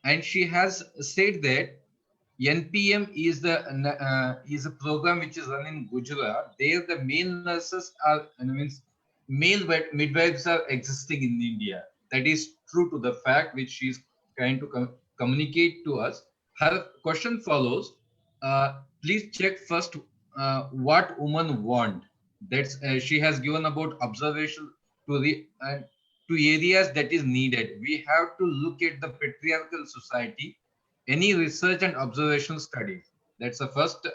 and she has said that NPM is a program which is run in Gujarat. There, the male nurses are, male midwives are existing in India. that is true to the fact which she is trying to communicate to us. Her question follows: please check first what women want. That's she has given about observation to the to areas that is needed. We have to look at the patriarchal society, any research and observational studies. That's the first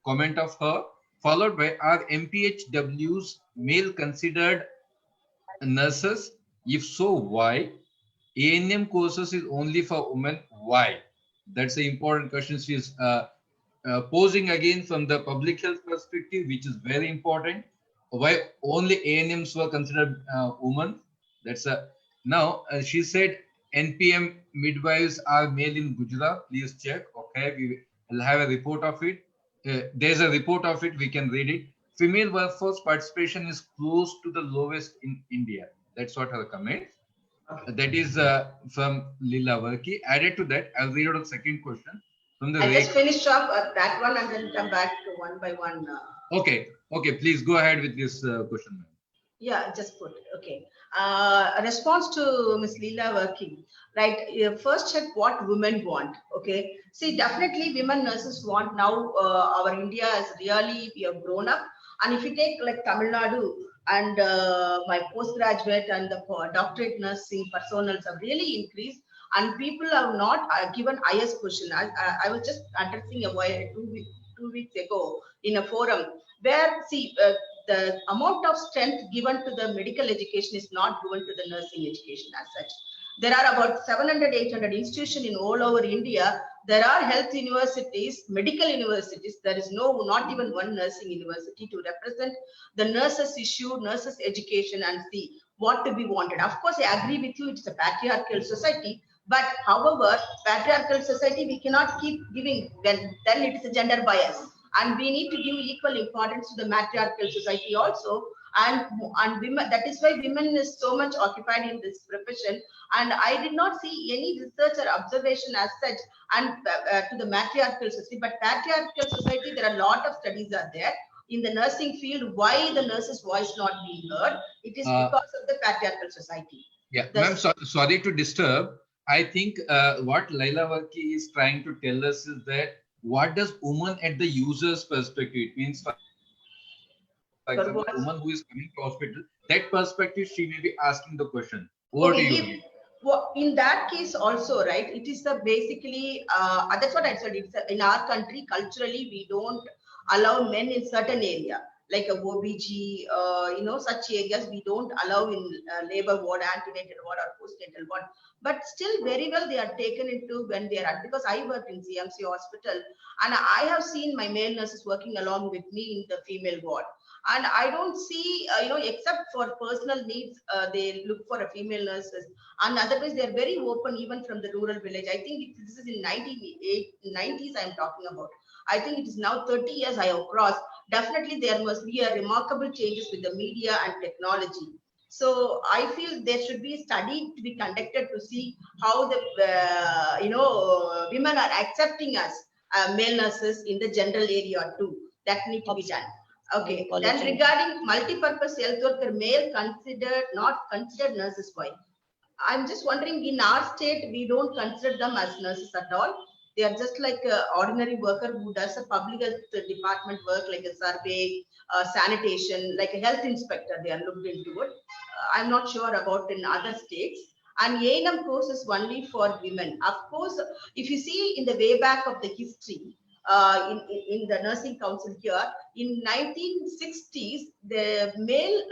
comment of her, followed by, are MPHWs male considered nurses? If so, why? ANM courses is only for women. Why? That's the important question she is posing again from the public health perspective, which is very important. Why only ANMs were considered women? That's a now she said NPM midwives are male in Gujarat. Please check. Okay, we will have a report of it. There's a report of it. We can read it. Female workforce participation is close to the lowest in India. That's what her comment. That is from Lila Varki. Added to that, I'll read out the second question from the. I just finished up that one and then come back to one by one. Okay, please go ahead with this question. Yeah, just put it. Okay. A response to Ms. Leela Working, right? First check what women want. Okay. See, definitely women nurses want now. Our India is really, we have grown up. And if you take like Tamil Nadu and my postgraduate and the doctorate nursing personals have really increased, and people have not given highest question. I was just addressing a while 2 weeks ago in a forum where the amount of strength given to the medical education is not given to the nursing education as such. There are about 700, 800 institutions in all over India. There are health universities, medical universities. There is not even one nursing university to represent the nurses issue, nurses education and see what to be wanted. Of course, I agree with you, it's a patriarchal society. But however, patriarchal society, we cannot keep giving, then it is a gender bias. And we need to give equal importance to the matriarchal society also. And women, that is why women is so much occupied in this profession. And I did not see any research or observation as such and to the matriarchal society. But patriarchal society, there are a lot of studies are there in the nursing field. Why the nurse's voice not being heard? It is because of the patriarchal society. Yeah, ma'am, sorry to disturb. I think what Laila Varki is trying to tell us is that what does woman at the user's perspective? It means, for example, a woman who is coming to hospital, that perspective, she may be asking the question. What do you well, in that case also, right, it is the basically, that's what I said, it's in our country, culturally, we don't allow men in certain area, like a OBG, such areas, we don't allow in labor ward, antenatal ward or postnatal ward. But still very well they are taken into when they are, because I work in CMC hospital and I have seen my male nurses working along with me in the female ward. And I don't see, except for personal needs, they look for a female nurses. And otherwise, they are very open even from the rural village. I think this is in 90s I'm talking about. I think it is now 30 years I have crossed. Definitely, there must be a remarkable changes with the media and technology. So I feel there should be a study to be conducted to see how the women are accepting us male nurses in the general area too. That need to be done. Okay. Then regarding multi-purpose health worker, male not considered nurses. Why? I'm just wondering. In our state, we don't consider them as nurses at all. They are just like an ordinary worker who does a public health department work, like a survey, sanitation, like a health inspector. They are looked into it. I'm not sure about in other states. And A&M course is only for women. Of course, if you see in the way back of the history, in the nursing council here, in 1960s, the male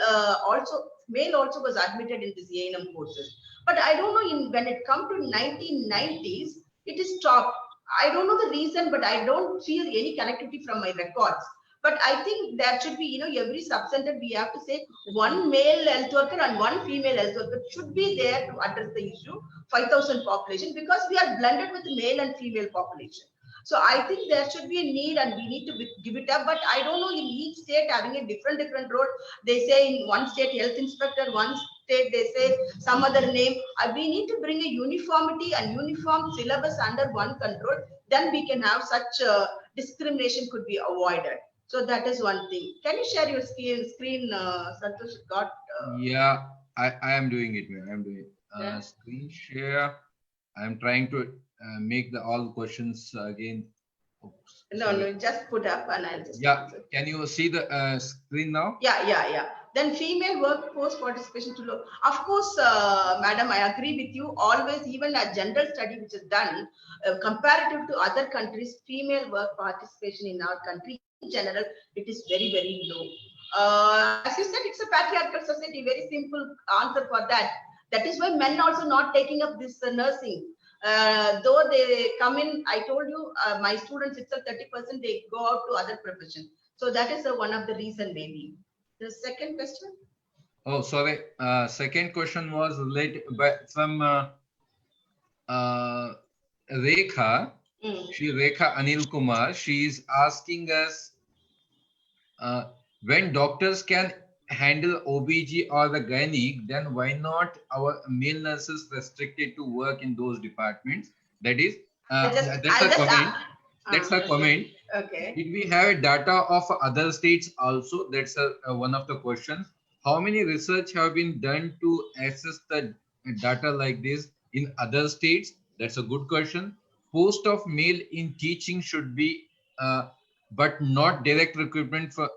also was admitted in this A&M courses. But I don't know, when it come to 1990s, it is stopped. I don't know the reason, but I don't feel any connectivity from my records. But I think there should be, every subcenter we have to say one male health worker and one female health worker should be there to address the issue, 5,000 population, because we are blended with the male and female population. So I think there should be a need and we need to give it up. But I don't know, in each state having a different role. They say in one state health inspector, one state they say some other name. We need to bring a uniformity and uniform syllabus under one control. Then we can have such discrimination could be avoided. So that is one thing. Can you share your screen, Santosh? Yeah, I am doing it, man. I'm doing it. Yeah. Screen share. I'm trying to make the all questions again. Oops, No, sorry. no, just put up and I'll just Yeah, answer. can you see the screen now? Yeah. Then female workforce participation to low. Of course, madam, I agree with you. Always, even a general study which is done, comparative to other countries, female work participation in our country in general, it is very, very low. As you said, it's a patriarchal society. Very simple answer for that. That is why men also not taking up this nursing. Though they come in, I told you, my students itself 30% they go out to other professions. So that is one of the reason maybe. The second question? Oh, sorry. Second question was related from Rekha. Rekha Anil Kumar. She is asking us when doctors can handle OBG or the gynec, then why not our male nurses restricted to work in those departments? That is, that's a comment. That's a comment. Okay. Did we have data of other states also? That's one of the questions. How many research have been done to assess the data like this in other states? That's a good question. Post of male in teaching should be, but not direct recruitment for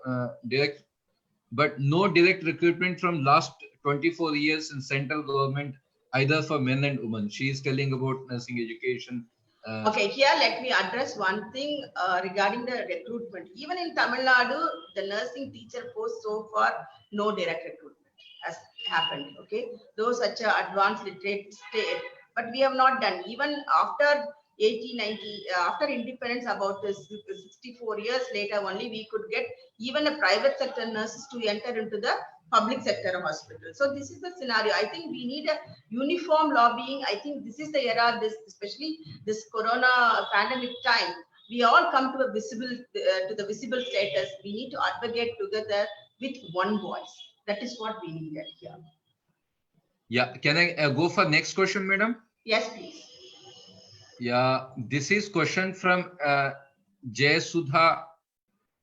but no direct recruitment from last 24 years in central government, either for men and women. She is telling about nursing education. Okay, here let me address one thing regarding the recruitment. Even in Tamil Nadu, the nursing teacher post so far, no direct recruitment has happened. Okay, though such an advanced literate state, but we have not done. Even after 1890, after independence, about 64 years later, only we could get even a private sector nurses to enter into the public sector hospital. So this is the scenario. I think we need a uniform lobbying. I think this is the era, this especially this corona pandemic time, we all come to a visible to the visible status. We need to advocate together with one voice. That is what we needed here. Yeah, can I go for next question, madam? Yes, please. Yeah, this is question from Jayasudha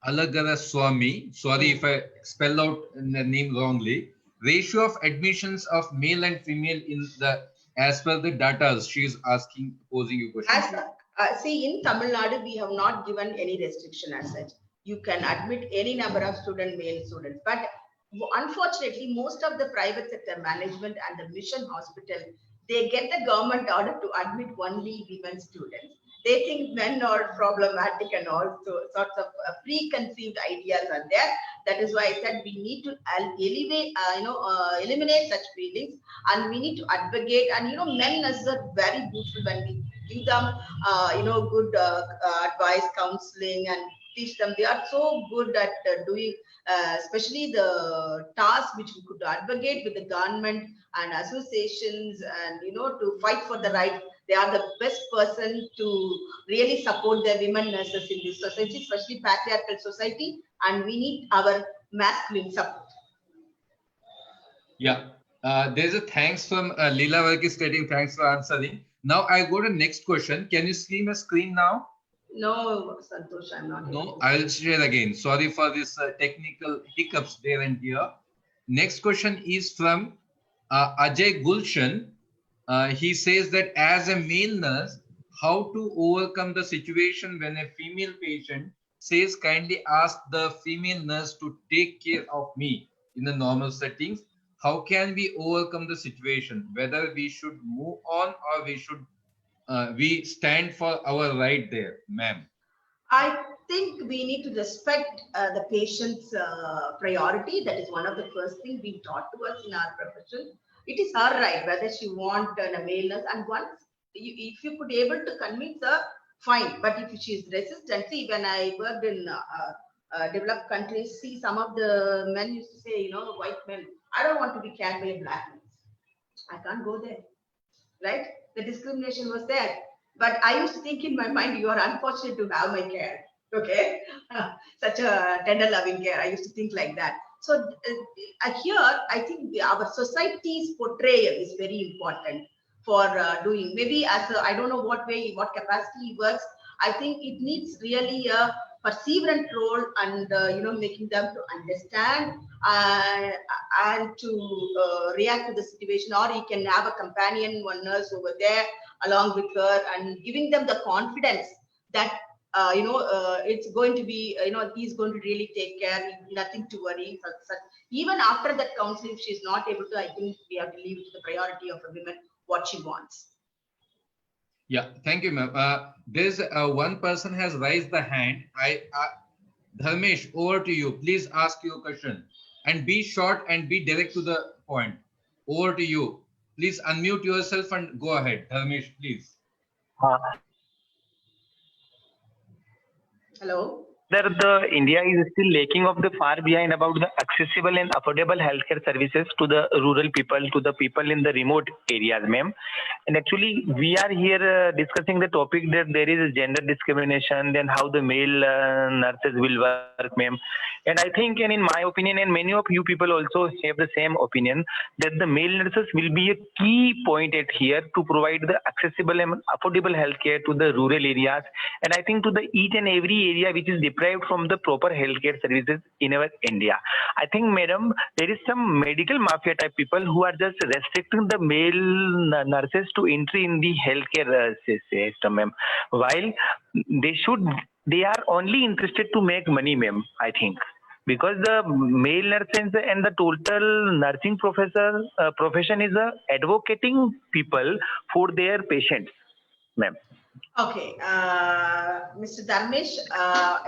Alagara Swami. Sorry if I spell out the name wrongly. Ratio of admissions of male and female in the as per the data. She is asking, posing a question. See, in Tamil Nadu, we have not given any restriction as such. You can admit any number of male students, but unfortunately, most of the private sector management and the mission hospital, they get the government order to admit only women students. They think men are problematic and all sorts of preconceived ideas are there. That is why I said we need to eliminate such feelings, and we need to advocate. And men are very beautiful when we give them good advice, counseling, and teach them. They are so good at doing, especially the tasks which we could advocate with the government and associations, and to fight for the right. They are the best person to really support the women nurses in this society, especially patriarchal society, and we need our masculine support. Yeah, there's a thanks from Leela Work is stating thanks for answering. Now I go to next question. Can you see my screen now? No, Santosh, I'm not. No, I'll share again. Sorry for this technical hiccups there and here. Next question is from Ajay Gulshan. He says that as a male nurse, how to overcome the situation when a female patient says, kindly ask the female nurse to take care of me in the normal settings. How can we overcome the situation? Whether we should move on or we should we stand for our right there, ma'am. I think we need to respect the patient's priority. That is one of the first things being taught to us in our profession. It is her right whether she wants a male nurse, and once if you could able to convince her, fine. But if she is resistant, see, when I worked in developed countries, see, some of the men used to say, white men, I don't want to be cared by black men. I can't go there, right? The discrimination was there. But I used to think in my mind, you are unfortunate to have my care. Okay, such a tender, loving care. I used to think like that. So here, I think our society's portrayal is very important for doing. Maybe as I don't know what way, what capacity he works. I think it needs really a perseverant role and making them to understand and to react to the situation, or he can have a companion, one nurse over there along with her, and giving them the confidence that it's going to be, he's going to really take care, nothing to worry. Even after that counseling, if she's not able to, I think we have to leave it to the priority of a woman what she wants. Yeah, thank you, ma'am. There's one person has raised the hand. Dharmesh, over to you. Please ask your question and be short and be direct to the point. Over to you. Please unmute yourself and go ahead. Dharmesh, please. Hello. The India is still lacking of the far behind about the accessible and affordable healthcare services to the rural people, to the people in the remote areas, ma'am. And actually, we are here discussing the topic that there is gender discrimination, then how the male nurses will work, ma'am. And I think, and in my opinion, and many of you people also have the same opinion, that the male nurses will be a key point at here to provide the accessible and affordable healthcare to the rural areas. And I think to the each and every area which is deprived from the proper healthcare services in our India. I think, madam, there is some medical mafia type people who are just restricting the male nurses to entry in the healthcare system, ma'am. While they are only interested to make money, ma'am, I think. Because the male nurses and the total nursing profession is advocating people for their patients, ma'am. Okay, Mr. Dharmesh,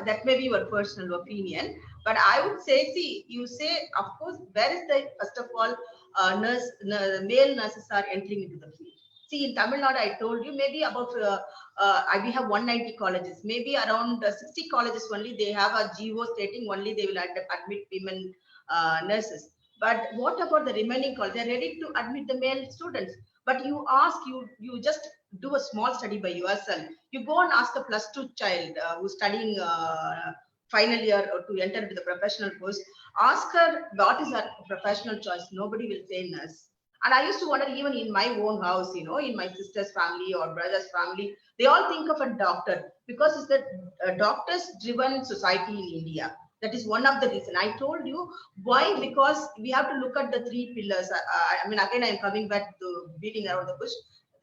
that may be your personal opinion, but I would say, see, you say, of course, where is the, first of all, male nurses are entering into the field. See, in Tamil Nadu, I told you, maybe about, we have 190 colleges, maybe around 60 colleges only, they have a GO stating only they will admit women nurses. But what about the remaining colleges? They're ready to admit the male students. But you ask, you just do a small study by yourself. You go and ask a +2 child who's studying final year or to enter into the professional course. Ask her what is her professional choice. Nobody will say nurse. And I used to wonder, even in my own house, in my sister's family or brother's family, they all think of a doctor because it's the doctors-driven society in India. That is one of the reasons. I told you why, because we have to look at the three pillars. I mean, again, I'm coming back to beating around the bush.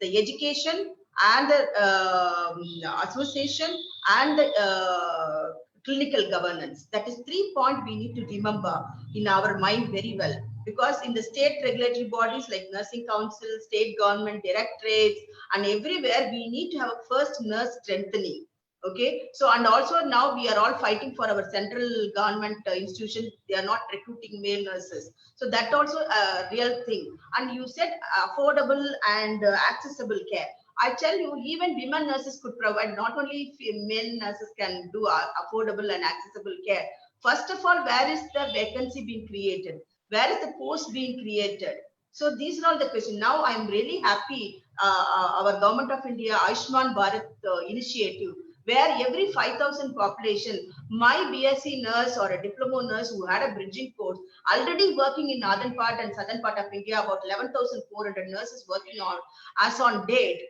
The education and the association and the clinical governance. That is 3 points we need to remember in our mind very well. Because in the state regulatory bodies like nursing council, state government, directorates, and everywhere, we need to have a first nurse strengthening. Okay, so and also now we are all fighting for our central government institution. They are not recruiting male nurses, so that also a real thing. And you said affordable and accessible care. I tell you, even women nurses could provide. Not only male nurses can do affordable and accessible care. First of all, where is the vacancy being created? Where is the post being created? So these are all the questions. Now I am really happy. Our government of India, Ayushman Bharat initiative, where every 5,000 population, my BSc nurse or a diploma nurse who had a bridging course, already working in northern part and southern part of India, about 11,400 nurses working on as on date,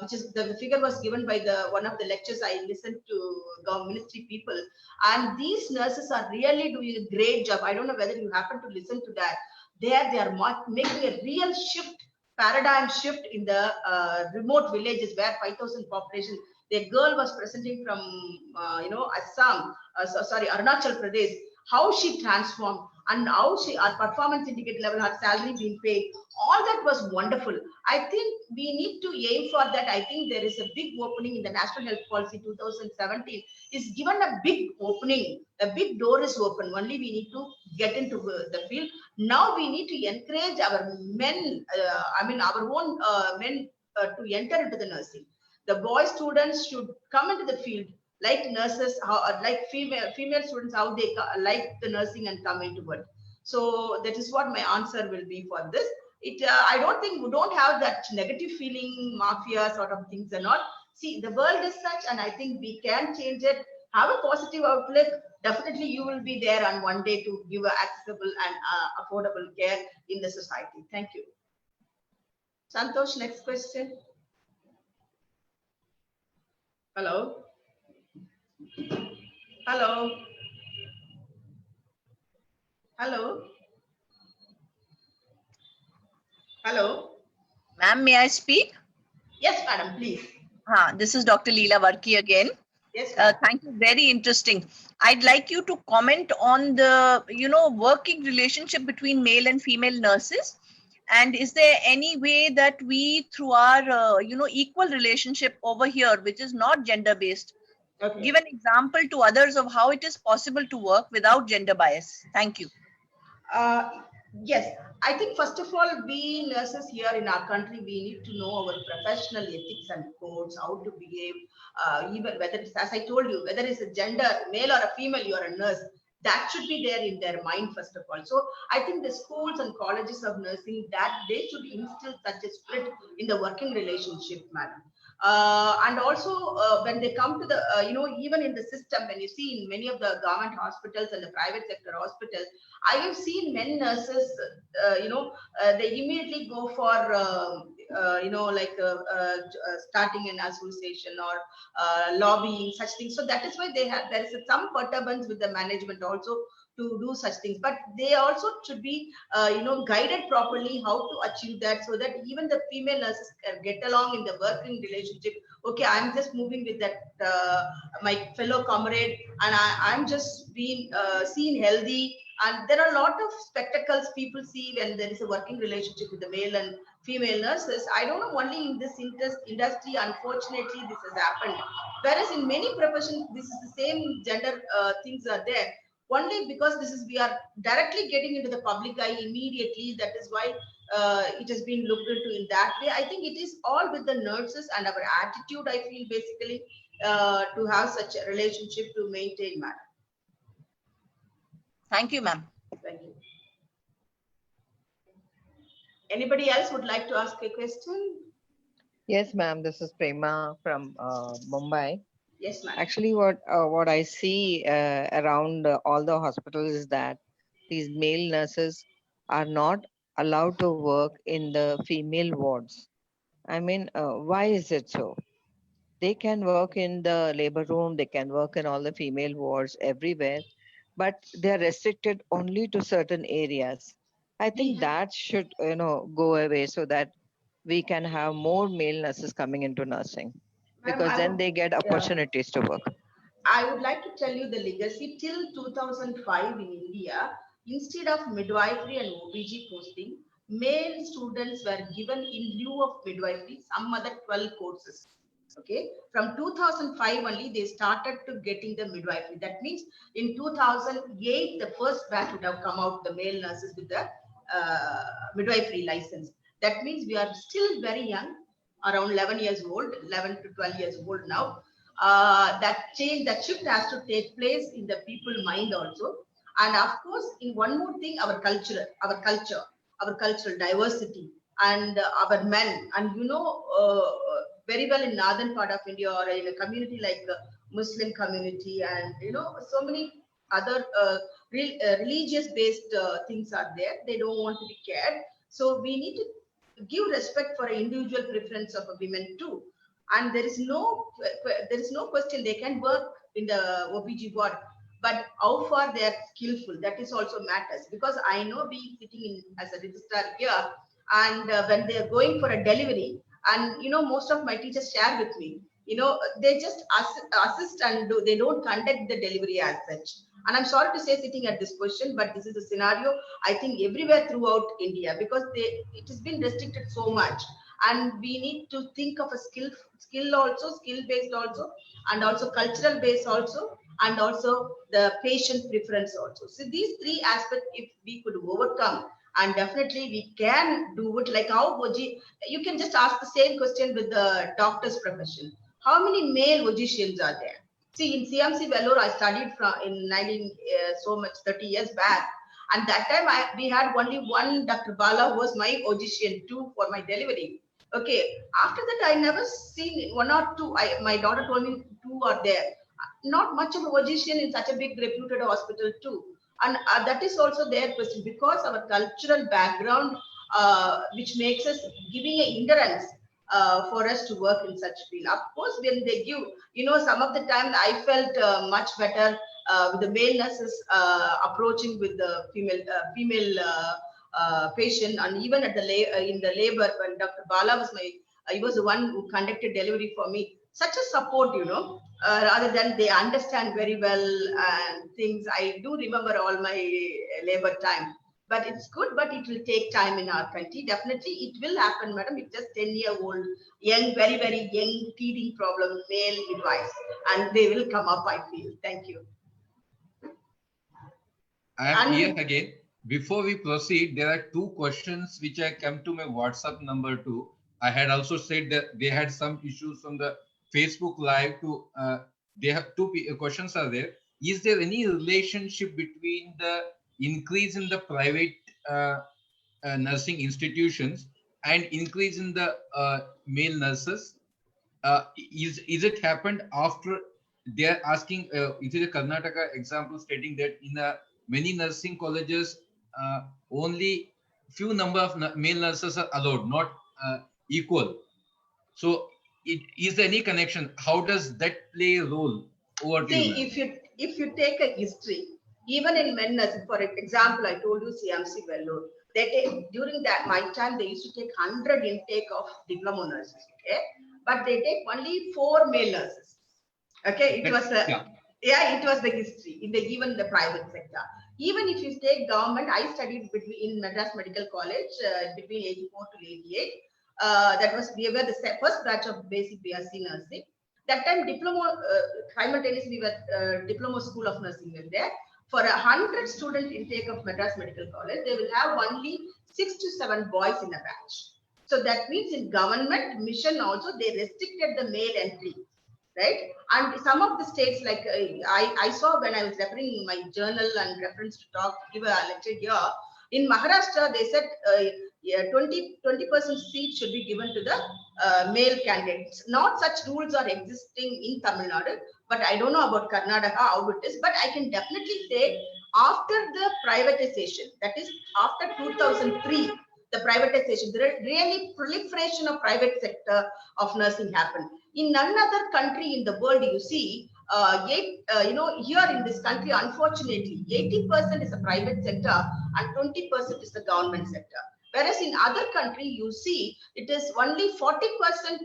which is the figure was given by one of the lectures I listened to government ministry people. And these nurses are really doing a great job. I don't know whether you happen to listen to that. They are making a real shift, paradigm shift in the remote villages where 5,000 population. The girl was presenting from, Assam, Arunachal Pradesh, how she transformed and how our performance indicate level, her salary being paid. All that was wonderful. I think we need to aim for that. I think there is a big opening in the National Health Policy 2017. Is given a big opening, a big door is open. Only we need to get into the field. Now we need to encourage our men, our own men to enter into the nursing. The boy students should come into the field like nurses, like female students, how they like the nursing and come into it. So that is what my answer will be for this. I don't think we don't have that negative feeling, mafia sort of things or not. See, the world is such, and I think we can change it. Have a positive outlook. Definitely, you will be there on one day to give accessible and affordable care in the society. Thank you. Santosh, next question. Hello. Hello. Hello. Hello. Ma'am, may I speak? Yes, madam, please. This is Dr. Leela Varki again. Yes, ma'am. Thank you. Very interesting. I'd like you to comment on the, working relationship between male and female nurses. And is there any way that we, through our, equal relationship over here, which is not gender-based, Okay. give an example to others of how it is possible to work without gender bias? Thank you. Yes, I think first of all, we nurses here in our country, we need to know our professional ethics and codes, how to behave, even whether it's, as I told you, whether it's a gender, male or a female, you're a nurse, that should be there in their mind, first of all. So I think the schools and colleges of nursing, that they should instill such a spirit in the working relationship, madam. And also when they come to the, even in the system, when you see in many of the government hospitals and the private sector hospitals, I have seen many nurses, they immediately go for, starting an association or lobbying, such things. So that is why there is some perturbance with the management also to do such things, but they also should be guided properly how to achieve that, so that even the female nurses can get along in the working relationship. Okay, I'm just moving with that my fellow comrade, and I'm just being seen healthy. And there are a lot of spectacles people see when there is a working relationship with the male and female nurses. I don't know, only in this industry, unfortunately, this has happened. Whereas in many professions, this is the same gender things are there. Only because we are directly getting into the public eye immediately. That is why it has been looked into in that way. I think it is all with the nurses and our attitude, I feel, basically, to have such a relationship to maintain, madam. Thank you, ma'am. Thank you. Anybody else would like to ask a question? Yes, ma'am. This is Prema from Mumbai. Yes, ma'am. Actually, what I see around all the hospitals is that these male nurses are not allowed to work in the female wards. I mean, why is it so? They can work in the labor room, they can work in all the female wards everywhere, but they are restricted only to certain areas. I think that should, go away so that we can have more male nurses coming into nursing, because then they get opportunities to work. I would like to tell you the legacy till 2005 in India. Instead of midwifery and OBG posting, male students were given in lieu of midwifery some other 12 courses. Okay, from 2005 only they started to getting the midwifery. That means in 2008 the first batch would have come out, the male nurses with the midwifery license. That means we are still very young, around 11 years old, 11 to 12 years old now. That change, that shift has to take place in the people mind also. And of course, in one more thing, our culture, our cultural diversity, and our men. And very well in northern part of India, or in a community like Muslim community, and so many other religious based things are there. They don't want to be cared. So we need to give respect for individual preference of a women too. And there is no question, they can work in the OBG ward, but how far they are skillful, that is also matters. Because I know, being sitting in as a registrar here, and when they are going for a delivery, and most of my teachers share with me, they just assist and they don't conduct the delivery as such. And I'm sorry to say, sitting at this position, but this is a scenario I think everywhere throughout India, because it has been restricted so much. And we need to think of a skill based also, and also cultural based also, and also the patient preference also. So these three aspects, if we could overcome, and definitely we can do it. Like how you can just ask the same question with the doctor's profession. How many male logicians are there? See, in CMC Vellore, I studied in 30 years back. And that time we had only one Dr. Bala, who was my logician too for my delivery. Okay, after that, I never seen one or two. My daughter told me two are there. Not much of a logician in such a big reputed hospital too. And that is also their question, because our cultural background, which makes us giving a hindrance for us to work in such field. Of course, when they give, some of the time I felt much better with the male nurses approaching with the female patient, and even at the in the labor when Dr. Bala was he was the one who conducted delivery for me. Such a support, rather than they understand very well and things. I do remember all my labor time. But it's good, but it will take time in our country. Definitely, it will happen, madam. It's just 10-year-old, young, very, very young teething problem, male midwives, and they will come up, I feel. Thank you. I am here again. Before we proceed, there are two questions which I come to my WhatsApp number too. I had also said that they had some issues from the Facebook Live to, they have two questions are there. Is there any relationship between the increase in the private nursing institutions and increase in the male nurses? Is it happened after they are asking? Is it a Karnataka example stating that in many nursing colleges only few number of male nurses are allowed, not equal? So, is there any connection? How does that play a role? Over to you, if you take a history, even in men nursing, for example, I told you CMC Vellore, they take, during that my time, they used to take 100 intake of diploma nurses, okay? But they take only 4 male nurses, okay? It was it was the history in the even the private sector. Even if you take government, I studied in Madras Medical College between 84 to 88. That was, we were the first batch of basic BSc nursing. That time diploma, simultaneously we were diploma school of nursing was there. For 100 student intake of Madras Medical College, they will have only 6 to 7 boys in a batch. So that means in government mission also, they restricted the male entry, right? And some of the states, like I saw when I was referring my journal and reference to give a lecture here, in Maharashtra, they said 20% seat should be given to the male candidates. Not such rules are existing in Tamil Nadu, but I don't know about Karnataka, how it is. But I can definitely say after the privatization, that is after 2003, the privatization, the really proliferation of private sector of nursing happened. In none other country in the world, you see, here in this country, unfortunately, 80% is the private sector and 20% is the government sector. Whereas in other country, you see, it is only 40%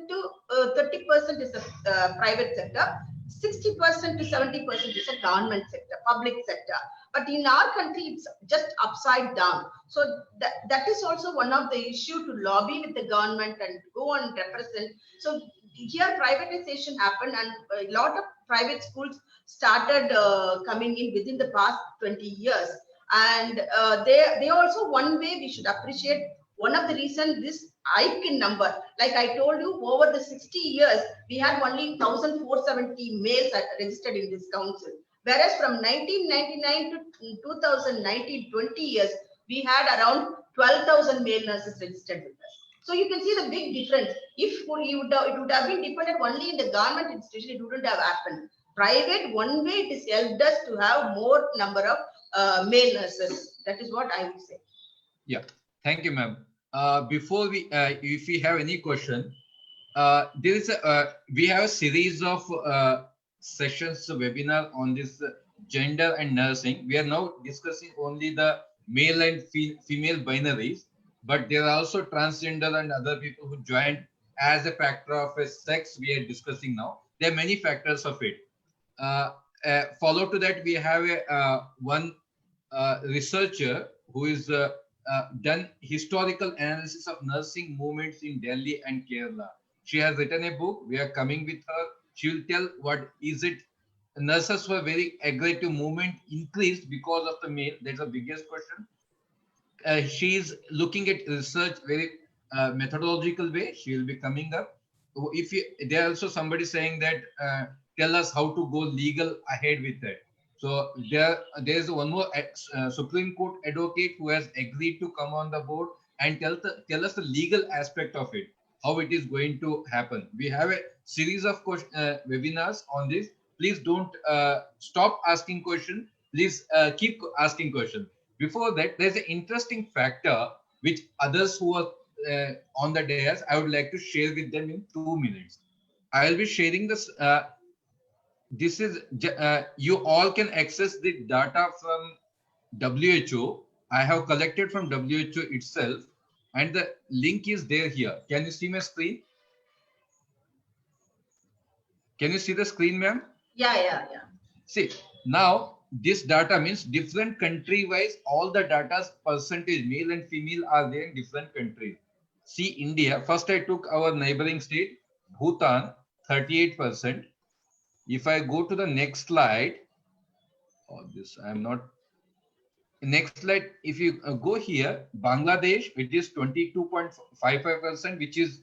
to 30% is the private sector, 60% to 70% is a government sector, public sector. But in our country, it's just upside down. So that is also one of the issue to lobby with the government and go and represent. So here privatization happened and a lot of private schools started coming in within the past 20 years. And they also, one way we should appreciate, one of the reasons this hike in number, like I told you, over the 60 years, we had only 1,470 males registered in this council. Whereas from 1999 to 2019, 20 years, we had around 12,000 male nurses registered with us. So you can see the big difference. If it would have been dependent only in the government institution, it wouldn't have happened. Private, one way it has helped us to have more number of male nurses. That is what I would say. Yeah, thank you, ma'am. Before we, if we have any question, there is we have a series of sessions, webinar on this gender and nursing. We are now discussing only the male and female binaries, but there are also transgender and other people who joined as a factor of a sex we are discussing now. There are many factors of it. Follow to that, we have a one researcher who is done historical analysis of nursing movements in Delhi and Kerala. She has written a book. We are coming with her. She will tell what is it. Nurses were very aggressive movement increased because of the male. That's the biggest question. She is looking at research very methodological way. She will be coming up. If you, there also somebody saying that tell us how to go legal ahead with that. So there is one more Supreme Court advocate who has agreed to come on the board and tell us the legal aspect of it, how it is going to happen. We have a series of webinars on this. Please don't stop asking questions. Please keep asking questions. Before that, there's an interesting factor which others who are on the dais, I would like to share with them in 2 minutes. I will be sharing this. this is, you all can access the data from WHO. I have collected from WHO itself, and the link is there here. Can you see my screen? Can you see the screen, ma'am? Yeah. See, now this data means different country wise, all the data's percentage, male and female, are there in different countries. See India, first I took our neighboring state, Bhutan, 38%. If I go to the next slide, next slide, if you go here, Bangladesh, it is 22.55%, which is,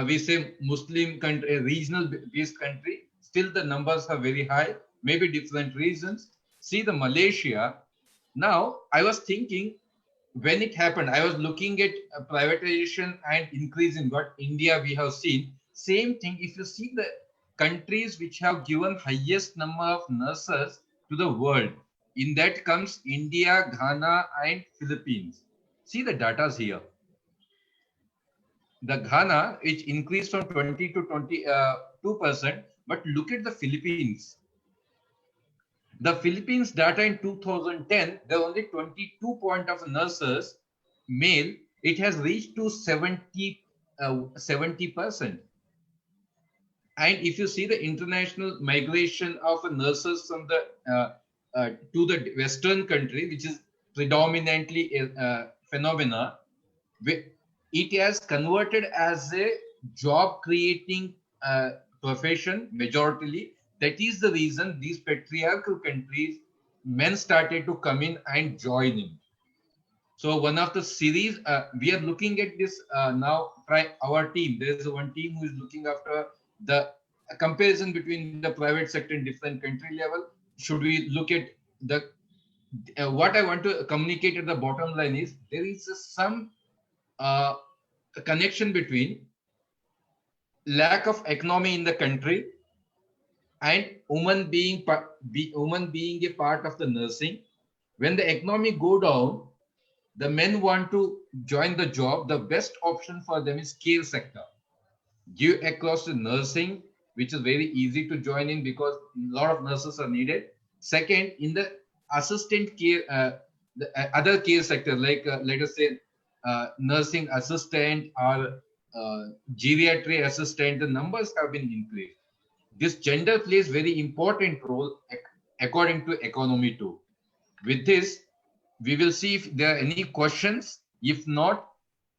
we say Muslim country, a regional based country. Still the numbers are very high, maybe different reasons. See the Malaysia. Now I was thinking, when it happened, I was looking at privatization and increase in what India we have seen. Same thing, if you see the countries which have given highest number of nurses to the world, in that comes India, Ghana, and Philippines. See the data here. The Ghana, which increased from 20 to 22%, but look at the Philippines. The Philippines data in 2010, there were only 22 point of nurses male. It has reached to 70%. And if you see the international migration of nurses from the to the Western country, which is predominantly a phenomena, it has converted as a job creating profession majorly. That is the reason these patriarchal countries, men started to come in and join in. So one of the series, we are looking at this now, our team, there is one team who is looking after the comparison between the private sector and different country level. Should we look at the, what I want to communicate at the bottom line is, there is some connection between lack of economy in the country and woman being a part of the nursing. When the economy go down, the men want to join the job. The best option for them is care sector. Give across to nursing, which is very easy to join in because a lot of nurses are needed. Second, in the assistant care, the other care sector, like let us say nursing assistant or geriatric assistant, the numbers have been increased. This gender plays very important role according to economy too. With this, we will see if there are any questions. If not,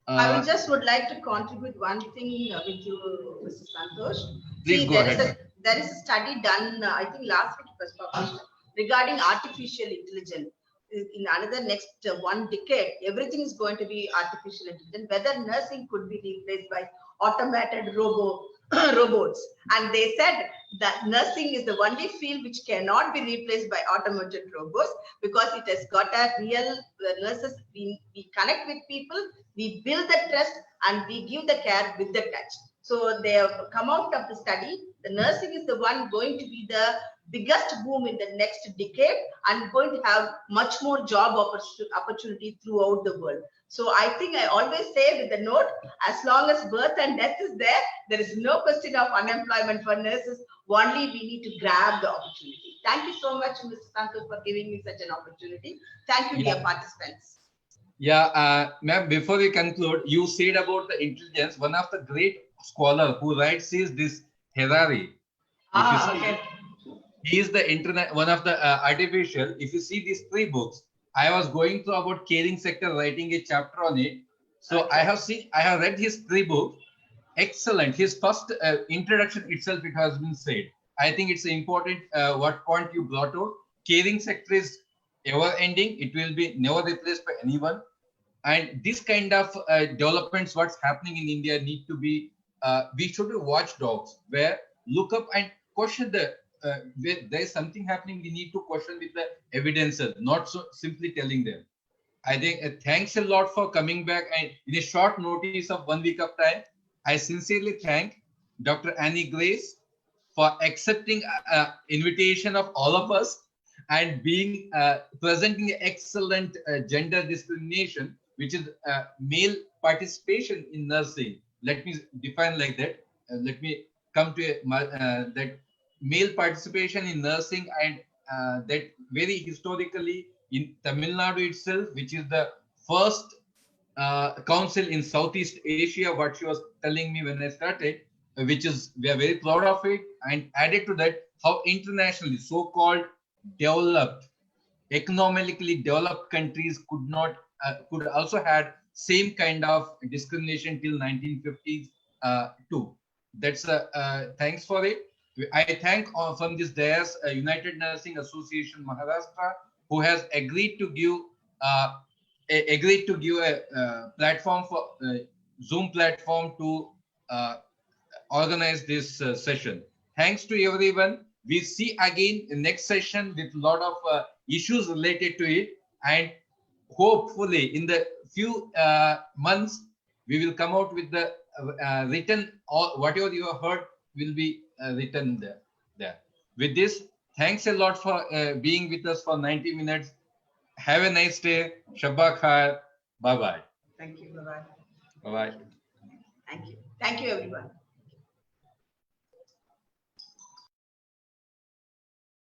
I would like to contribute one thing with you, Mr. Santosh. Please go ahead. There is a study done, I think last week it was published, regarding artificial intelligence. In another next 1 decade, everything is going to be artificial intelligence. Whether nursing could be replaced by automated robots. And they said that nursing is the only field which cannot be replaced by automated robots, because it has got a real nurses. We connect with people, we build the trust, and we give the care with the touch. So they have come out of the study. The nursing is the one going to be the biggest boom in the next decade and going to have much more job opportunity throughout the world. So I think I always say with the note, as long as birth and death is there, there is no question of unemployment for nurses. Only we need to grab the opportunity. Thank you so much, Mr. Santosh, for giving me such an opportunity. Thank you, dear participants. Yeah, ma'am, before we conclude, you said about the intelligence. One of the great scholar who writes is this Harari. Okay. He is the internet, one of the artificial. If you see these 3 books, I was going through about caring sector, writing a chapter on it. So okay. I have read his 3 books. Excellent. His first introduction itself, it has been said. I think it's important what point you brought out. Caring sector is ever ending. It will be never replaced by anyone. And this kind of developments, what's happening in India, need to be, we should be watchdogs where look up and question the, where there is something happening, we need to question with the evidences, not so simply telling them. I think thanks a lot for coming back, and in a short notice of 1 week of time, I sincerely thank Dr. Annie Grace for accepting invitation of all of us and being presenting excellent gender discrimination, which is male participation in nursing. Let me define like that. Let me come to that male participation in nursing, and that very historically in Tamil Nadu itself, which is the first council in Southeast Asia, what she was telling me when I started, which is, we are very proud of it. And added to that, how internationally so-called developed, economically developed countries could not, could also had same kind of discrimination till 1950s too. That's thanks for it. I thank from this dais United Nursing Association Maharashtra, who has agreed to give a platform for Zoom platform to organize this session. Thanks to everyone. We see again the next session with a lot of issues related to it, and hopefully in the few months we will come out with the written, or whatever you have heard will be written there. With this, thanks a lot for being with us for 90 minutes. Have a nice day. Shabba khair. Bye bye. Thank you. Bye-bye. Bye bye. Thank you. Thank you, everyone.